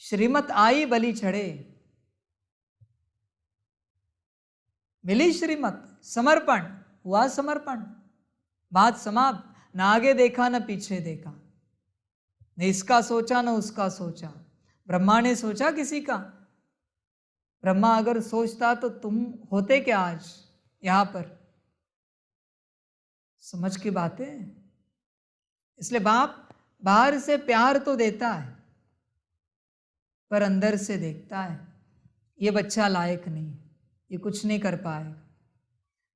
श्रीमत आई बलि चढ़े, मिली श्रीमत, समर्पण हुआ, समर्पण, बात समाप्त। न आगे देखा न पीछे देखा, न इसका सोचा न उसका सोचा। ब्रह्मा ने सोचा किसी का? ब्रह्मा अगर सोचता तो तुम होते क्या आज यहां पर? समझ की बातें। इसलिए बाप बाहर से प्यार तो देता है, पर अंदर से देखता है ये बच्चा लायक नहीं, ये कुछ नहीं कर पाएगा।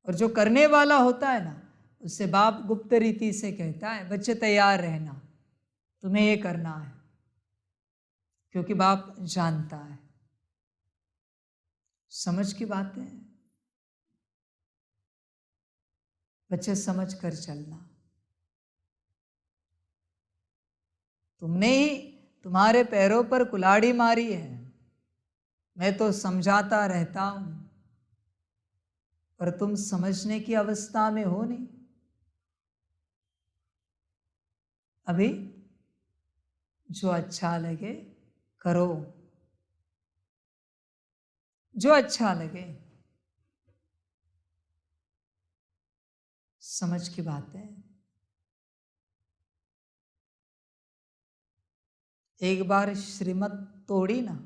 और जो करने वाला होता है ना, उससे बाप गुप्त रीति से कहता है बच्चे तैयार रहना, तुम्हें ये करना है, क्योंकि बाप जानता है। समझ की बात है, बच्चे समझ कर चलना। तुमने ही तुम्हारे पैरों पर कुल्हाड़ी मारी है, मैं तो समझाता रहता हूं, पर तुम समझने की अवस्था में हो नहीं। अभी जो अच्छा लगे करो, जो अच्छा लगे। समझ की बात है। एक बार श्रीमत तोड़ी ना,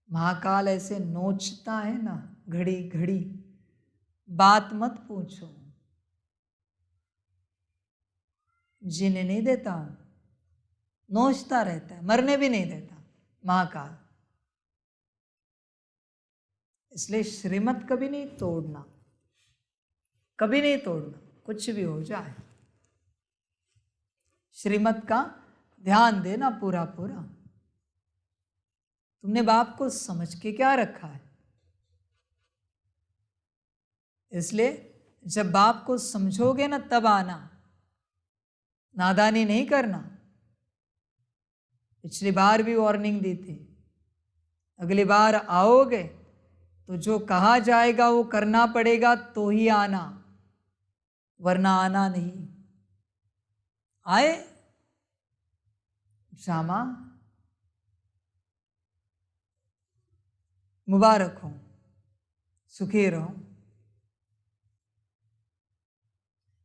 महाकाल ऐसे नोचता है ना घड़ी घड़ी, बात मत पूछो। जीने नहीं देता हूं, नोचता रहता है, मरने भी नहीं देता महाकाल। इसलिए श्रीमत कभी नहीं तोड़ना, कभी नहीं तोड़ना, कुछ भी हो जाए। श्रीमत का ध्यान देना पूरा पूरा। तुमने बाप को समझ के क्या रखा है? इसलिए जब बाप को समझोगे ना तब आना, नादानी नहीं करना। पिछली बार भी वार्निंग दी थी, अगली बार आओगे तो जो कहा जाएगा वो करना पड़ेगा तो ही आना, वरना आना नहीं। आए श्यामा, मुबारक हो, सुखी रहो।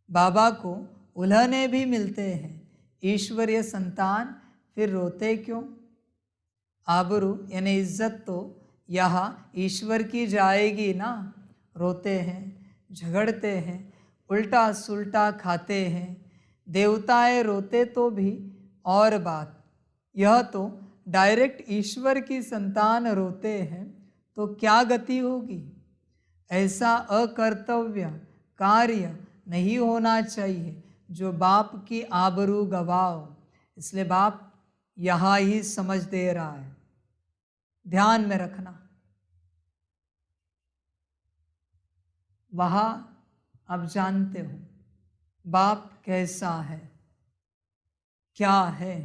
बाबा को उल्हने भी मिलते हैं, ईश्वरीय संतान फिर रोते क्यों? आबरू यानी इज्जत तो यहाँ ईश्वर की जाएगी ना। रोते हैं, झगड़ते हैं, उल्टा सुल्टा खाते हैं, देवताएं रोते तो भी और बात, यह तो डायरेक्ट ईश्वर की संतान रोते हैं तो क्या गति होगी? ऐसा अकर्तव्य कार्य नहीं होना चाहिए जो बाप की आबरू गवाओ। इसलिए बाप यहाँ ही समझ दे रहा है, ध्यान में रखना। वहाँ आप जानते हो बाप कैसा है, क्या है।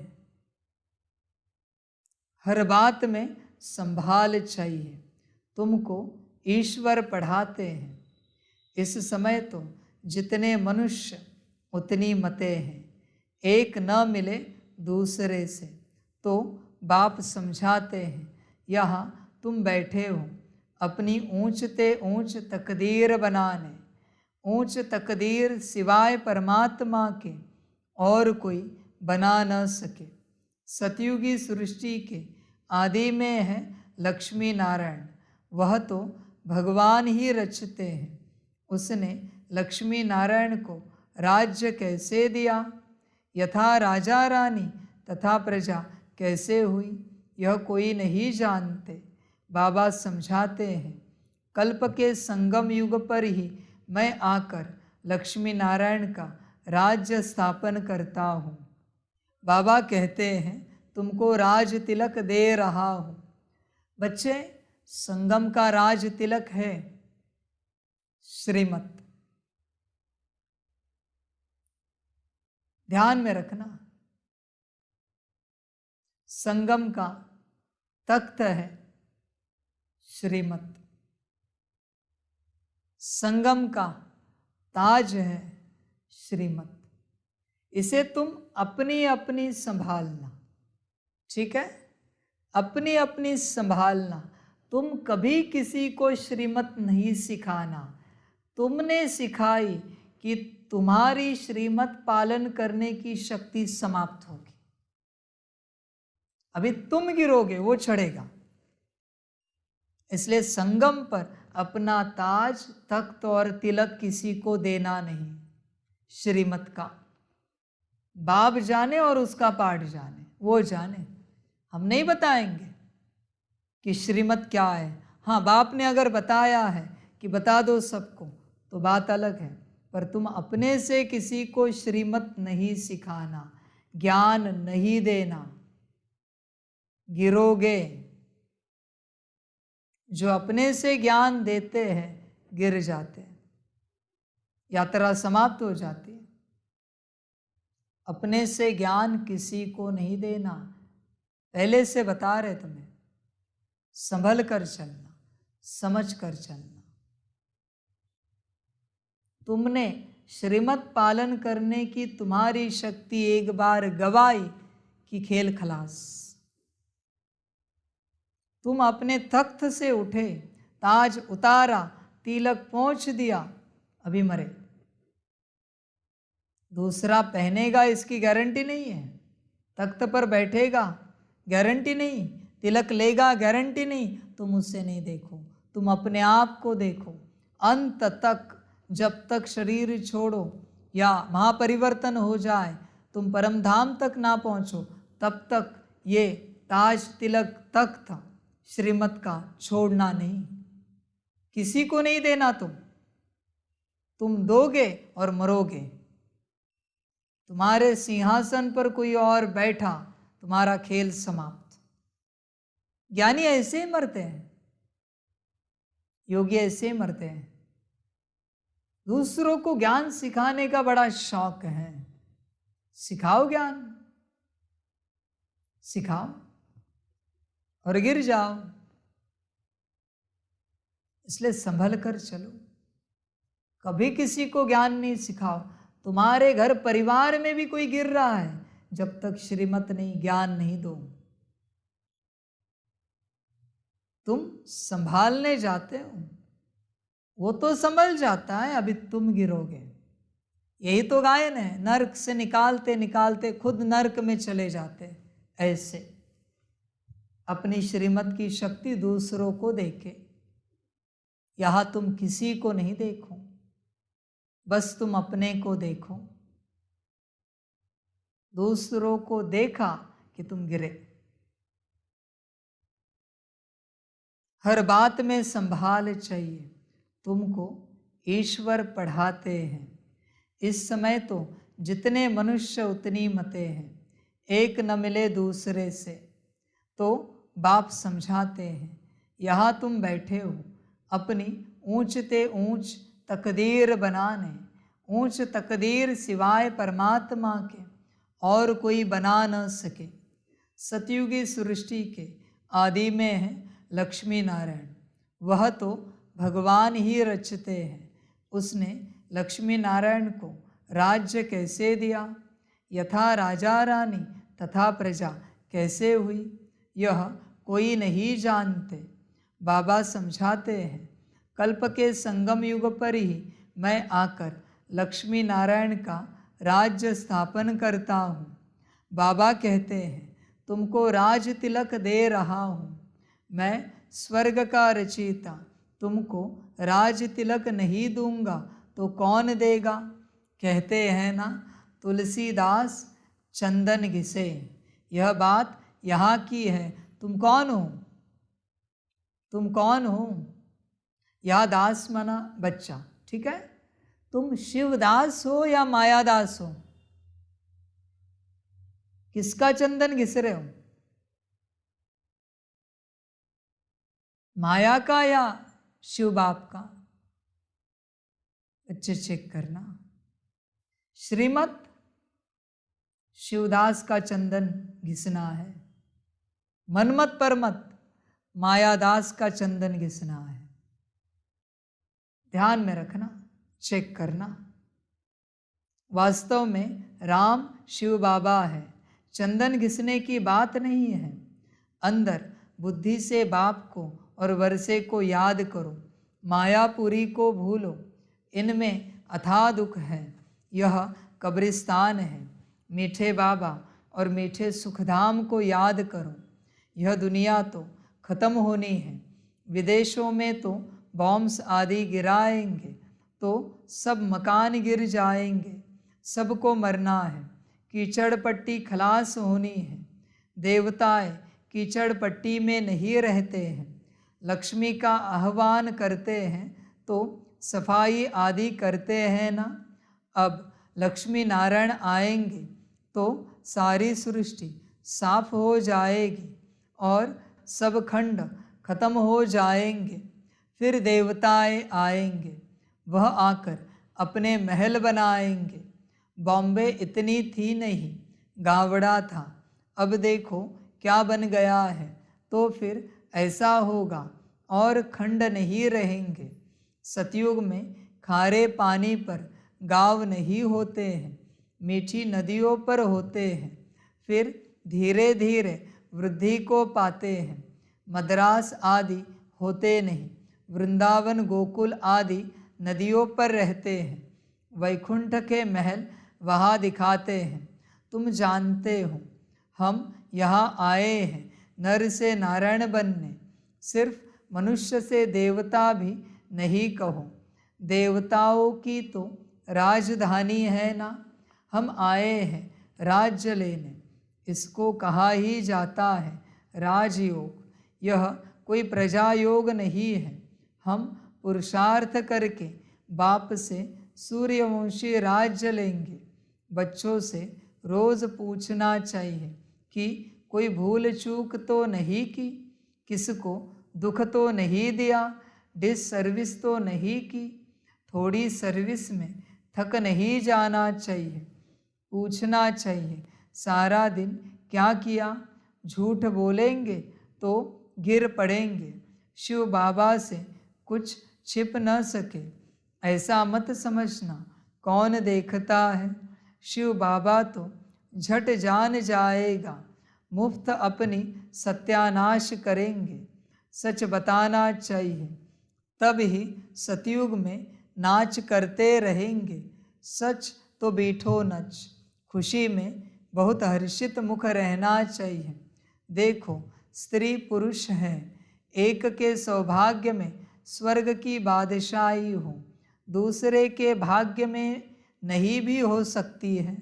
हर बात में संभाल चाहिए। तुमको ईश्वर पढ़ाते हैं। इस समय तो जितने मनुष्य उतनी मतें हैं, एक न मिले दूसरे से तो बाप समझाते हैं। यहाँ तुम बैठे हो अपनी ऊंचते ऊंच तकदीर बनाने। ऊंच तकदीर सिवाय परमात्मा के और कोई बना न सके। सतयुगी सृष्टि के आदि में है लक्ष्मी नारायण, वह तो भगवान ही रचते हैं। उसने लक्ष्मी नारायण को राज्य कैसे दिया? यथा राजा रानी तथा प्रजा कैसे हुई, यह कोई नहीं जानते। बाबा समझाते हैं, कल्प के संगम युग पर ही मैं आकर लक्ष्मी नारायण का राज्य स्थापन करता हूँ। बाबा कहते हैं, तुमको राज तिलक दे रहा हूँ। बच्चे, संगम का राज तिलक है श्रीमत, ध्यान में रखना। संगम का तख्त है श्रीमत, संगम का ताज है श्रीमत। इसे तुम अपनी अपनी संभालना, ठीक है? अपनी अपनी संभालना। तुम कभी किसी को श्रीमत नहीं सिखाना। तुमने सिखाई कि तुम्हारी श्रीमत पालन करने की शक्ति समाप्त होगी। अभी तुम गिरोगे, वो चढ़ेगा। इसलिए संगम पर अपना ताज, तख्त और तिलक किसी को देना नहीं। श्रीमत का बाप जाने और उसका पाठ जाने, वो जाने। हम नहीं बताएंगे कि श्रीमत क्या है। हाँ, बाप ने अगर बताया है कि बता दो सबको तो बात अलग है, पर तुम अपने से किसी को श्रीमत नहीं सिखाना, ज्ञान नहीं देना, गिरोगे। जो अपने से ज्ञान देते हैं गिर जाते हैं, यात्रा समाप्त हो जाती है। अपने से ज्ञान किसी को नहीं देना, पहले से बता रहे तुम्हें। संभल कर चलना, समझ कर चलना। तुमने श्रीमत पालन करने की तुम्हारी शक्ति एक बार गवाई कि खेल खलास। तुम अपने तख्त से उठे, ताज उतारा, तिलक पहुंच दिया, अभी मरे। दूसरा पहनेगा इसकी गारंटी नहीं है। तख्त पर बैठेगा गारंटी नहीं, तिलक लेगा गारंटी नहीं, तुम उससे नहीं देखो, तुम अपने आप को देखो। अंत तक जब तक शरीर छोड़ो या महापरिवर्तन हो जाए, तुम परम धाम तक ना पहुँचो, तब तक ये ताज तिलक तख्त श्रीमत का छोड़ना नहीं, किसी को नहीं देना। तुम दोगे और मरोगे। तुम्हारे सिंहासन पर कोई और बैठा, तुम्हारा खेल समाप्त। ज्ञानी ऐसे ही मरते हैं, योगी ऐसे ही मरते हैं। दूसरों को ज्ञान सिखाने का बड़ा शौक है, सिखाओ ज्ञान, सिखाओ और गिर जाओ। इसलिए संभल कर चलो, कभी किसी को ज्ञान नहीं सिखाओ। तुम्हारे घर परिवार में भी कोई गिर रहा है, जब तक श्रीमत नहीं, ज्ञान नहीं दो। तुम संभालने जाते हो, वो तो संभल जाता है, अभी तुम गिरोगे। यही तो गायन है, नरक से निकालते निकालते खुद नरक में चले जाते। ऐसे अपनी श्रीमत की शक्ति दूसरों को देखे। यहां तुम किसी को नहीं देखो, बस तुम अपने को देखो। दूसरों को देखा कि तुम गिरे। हर बात में संभाल चाहिए। तुमको ईश्वर पढ़ाते हैं। इस समय तो जितने मनुष्य उतनी मतें हैं, एक न मिले दूसरे से, तो बाप समझाते हैं। यहाँ तुम बैठे हो अपनी ऊंचते ऊंच तकदीर बनाने। ऊंच तकदीर सिवाय परमात्मा के और कोई बना न सके। सतयुगी सृष्टि के आदि में है लक्ष्मी नारायण, वह तो भगवान ही रचते हैं। उसने लक्ष्मी नारायण को राज्य कैसे दिया, यथा राजा रानी तथा प्रजा कैसे हुई, यह कोई नहीं जानते। बाबा समझाते हैं, कल्प के संगम युग पर ही मैं आकर लक्ष्मी नारायण का राज्य स्थापन करता हूँ। बाबा कहते हैं, तुमको राज तिलक दे रहा हूँ। मैं स्वर्ग का रचयिता, तुमको राज तिलक नहीं दूंगा तो कौन देगा। कहते हैं ना, तुलसीदास चंदन घिसे। यह बात यहाँ की है। तुम कौन हो? तुम कौन हो? यह दास माना बच्चा, ठीक है। तुम शिवदास हो या मायादास हो? किसका चंदन घिस रहे हो? माया का या शिव बाप का? अच्छे चेक करना। श्रीमत शिवदास का चंदन घिसना है, मनमत परमत मायादास का चंदन घिसना है। ध्यान में रखना, चेक करना। वास्तव में राम शिव बाबा है, चंदन घिसने की बात नहीं है। अंदर बुद्धि से बाप को और वर्षे को याद करो, मायापुरी को भूलो। इनमें अथाह दुख है, यह कब्रिस्तान है। मीठे बाबा और मीठे सुखधाम को याद करो। यह दुनिया तो खत्म होनी है। विदेशों में तो बॉम्ब्स आदि गिराएंगे तो सब मकान गिर जाएंगे। सबको मरना है, कीचड़ पट्टी खलास होनी है। देवताएं कीचड़ पट्टी में नहीं रहते हैं। लक्ष्मी का आह्वान करते हैं तो सफाई आदि करते हैं ना। अब लक्ष्मी नारायण आएंगे तो सारी सृष्टि साफ हो जाएगी और सब खंड खत्म हो जाएंगे। फिर देवताएं आएंगे, वह आकर अपने महल बनाएंगे। बॉम्बे इतनी थी नहीं, गावड़ा था, अब देखो क्या बन गया है। तो फिर ऐसा होगा और खंड नहीं रहेंगे। सतयुग में खारे पानी पर गांव नहीं होते हैं, मीठी नदियों पर होते हैं। फिर धीरे धीरे वृद्धि को पाते हैं। मद्रास आदि होते नहीं, वृंदावन गोकुल आदि नदियों पर रहते हैं। वैकुंठ के महल वहाँ दिखाते हैं। तुम जानते हो हम यहाँ आए हैं नर से नारायण बनने, सिर्फ मनुष्य से देवता भी नहीं कहो। देवताओं की तो राजधानी है ना, हम आए हैं राज्य लेने, इसको कहा ही जाता है राजयोग। यह कोई प्रजा योग नहीं है। हम पुरुषार्थ करके बाप से सूर्यवंशी राज्य लेंगे। बच्चों से रोज़ पूछना चाहिए कि कोई भूल चूक तो नहीं की, किसको दुख तो नहीं दिया, डिस सर्विस तो नहीं की, थोड़ी सर्विस में थक नहीं जाना चाहिए। पूछना चाहिए सारा दिन क्या किया, झूठ बोलेंगे तो गिर पड़ेंगे। शिव बाबा से कुछ छिप न सके ऐसा मत समझना, कौन देखता है। शिव बाबा तो झट जान जाएगा, मुफ्त अपनी सत्यानाश करेंगे। सच बताना चाहिए, तब ही सतयुग में नाच करते रहेंगे। सच तो बीठो नच, खुशी में बहुत हर्षित मुख रहना चाहिए। देखो स्त्री पुरुष है, एक के सौभाग्य में स्वर्ग की बादशाही हो, दूसरे के भाग्य में नहीं भी हो सकती है।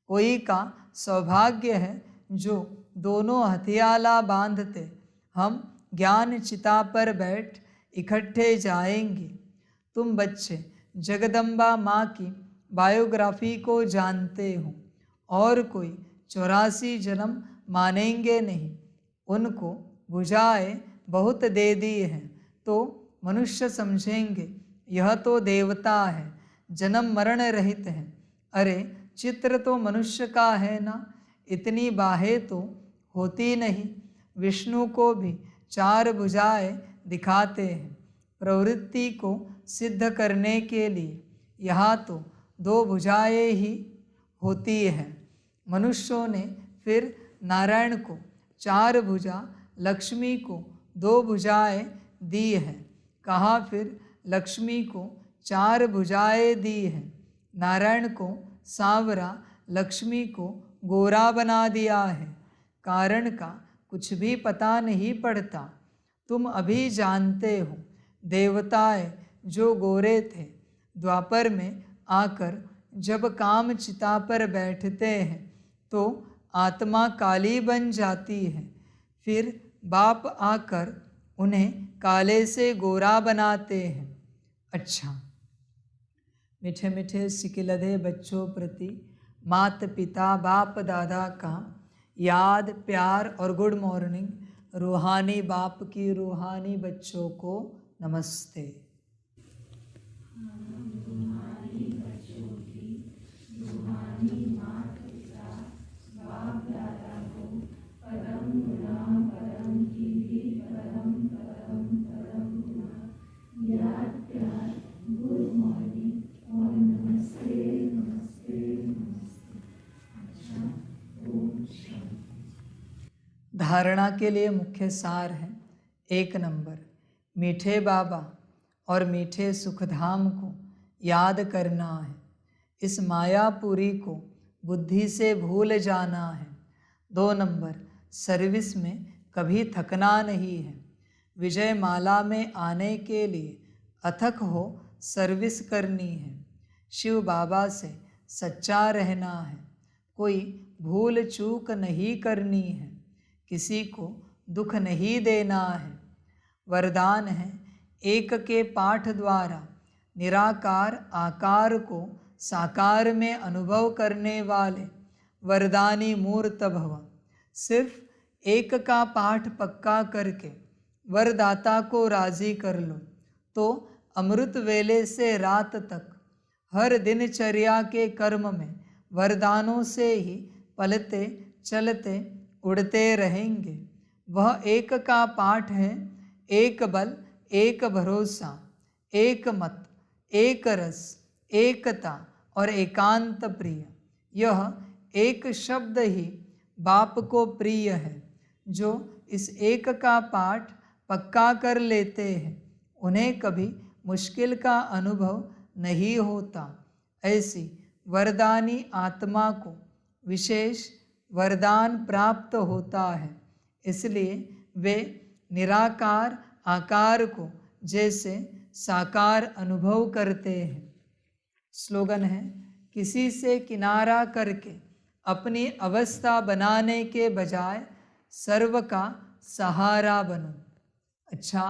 कोई का सौभाग्य है जो दोनों हथियाला बांधते हम ज्ञान चिता पर बैठ इकट्ठे जाएंगे। तुम बच्चे जगदम्बा माँ की बायोग्राफी को जानते हो, और कोई 84 जन्म मानेंगे नहीं। उनको भुजाएं बहुत दे दी हैं तो मनुष्य समझेंगे यह तो देवता है, जन्म मरण रहित है। अरे चित्र तो मनुष्य का है ना, इतनी बाहें तो होती नहीं। विष्णु को भी 4 भुजाएं दिखाते हैं, प्रवृत्ति को सिद्ध करने के लिए। यहाँ तो 2 भुजाएं ही होती हैं। मनुष्यों ने फिर नारायण को 4 भुजा, लक्ष्मी को 2 भुजाएं दी हैं। कहा फिर लक्ष्मी को 4 भुजाएं दी हैं। नारायण को सांवरा, लक्ष्मी को गोरा बना दिया है। कारण का कुछ भी पता नहीं पड़ता। तुम अभी जानते हो, देवताएं जो गोरे थे, द्वापर में आकर जब काम चिता पर बैठते हैं तो आत्मा काली बन जाती है। फिर बाप आकर उन्हें काले से गोरा बनाते हैं। अच्छा, मीठे मीठे सिकिलधे बच्चों प्रति माता पिता बाप दादा का याद, प्यार और गुड मॉर्निंग। रूहानी बाप की रूहानी बच्चों को नमस्ते। धारणा के लिए मुख्य सार है। 1 नंबर, मीठे बाबा और मीठे सुखधाम को याद करना है। इस मायापुरी को बुद्धि से भूल जाना है। 2 नंबर, सर्विस में कभी थकना नहीं है। विजय माला में आने के लिए अथक हो सर्विस करनी है। शिव बाबा से सच्चा रहना है। कोई भूल चूक नहीं करनी है। किसी को दुख नहीं देना है। वरदान है, एक के पाठ द्वारा निराकार आकार को साकार में अनुभव करने वाले वरदानी मूर्त भव। सिर्फ एक का पाठ पक्का करके वरदाता को राजी कर लो तो अमृत वेले से रात तक हर दिनचर्या के कर्म में वरदानों से ही पलते चलते उड़ते रहेंगे। वह एक का पाठ है, एक बल, एक भरोसा, एक मत, एक रस, एकता और एकांत प्रिय। यह एक शब्द ही बाप को प्रिय है। जो इस एक का पाठ पक्का कर लेते हैं उन्हें कभी मुश्किल का अनुभव नहीं होता। ऐसी वरदानी आत्मा को विशेष वरदान प्राप्त होता है, इसलिए वे निराकार आकार को जैसे साकार अनुभव करते हैं। स्लोगन है, किसी से किनारा करके अपनी अवस्था बनाने के बजाय सर्व का सहारा बनो। अच्छा,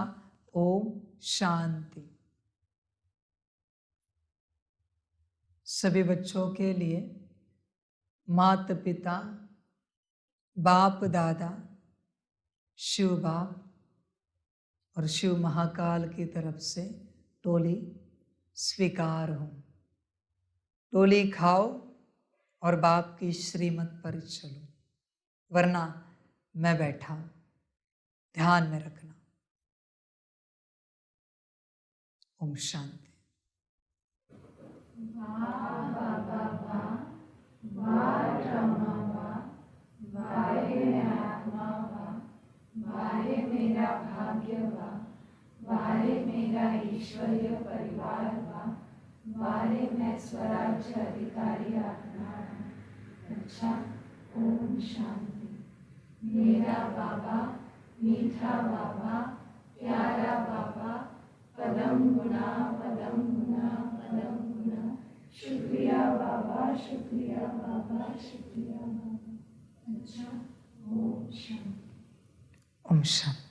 ओम शांति। सभी बच्चों के लिए माता पिता, बाप दादा, शिव बाप और शिव महाकाल की तरफ से टोली स्वीकार हो। टोली खाओ और बाप की श्रीमत पर चलो, वरना मैं बैठा हूं, ध्यान में रखना। ओम शांति। वाहे मेरा भाग्य वा, वाहे मेरा ईश्वरीय परिवार वा, वाहे मैं स्वराज्य अधिकारी आत्मा। अच्छा, ओम शांति। मेरा बाबा, मीठा बाबा, प्यारा बाबा, पदम गुना पदम गुना पदम गुना। शुक्रिया बाबा, शुक्रिया बाबा, शुक्रिया बाबा। अच्छा, ओम शांति। ओम शांति।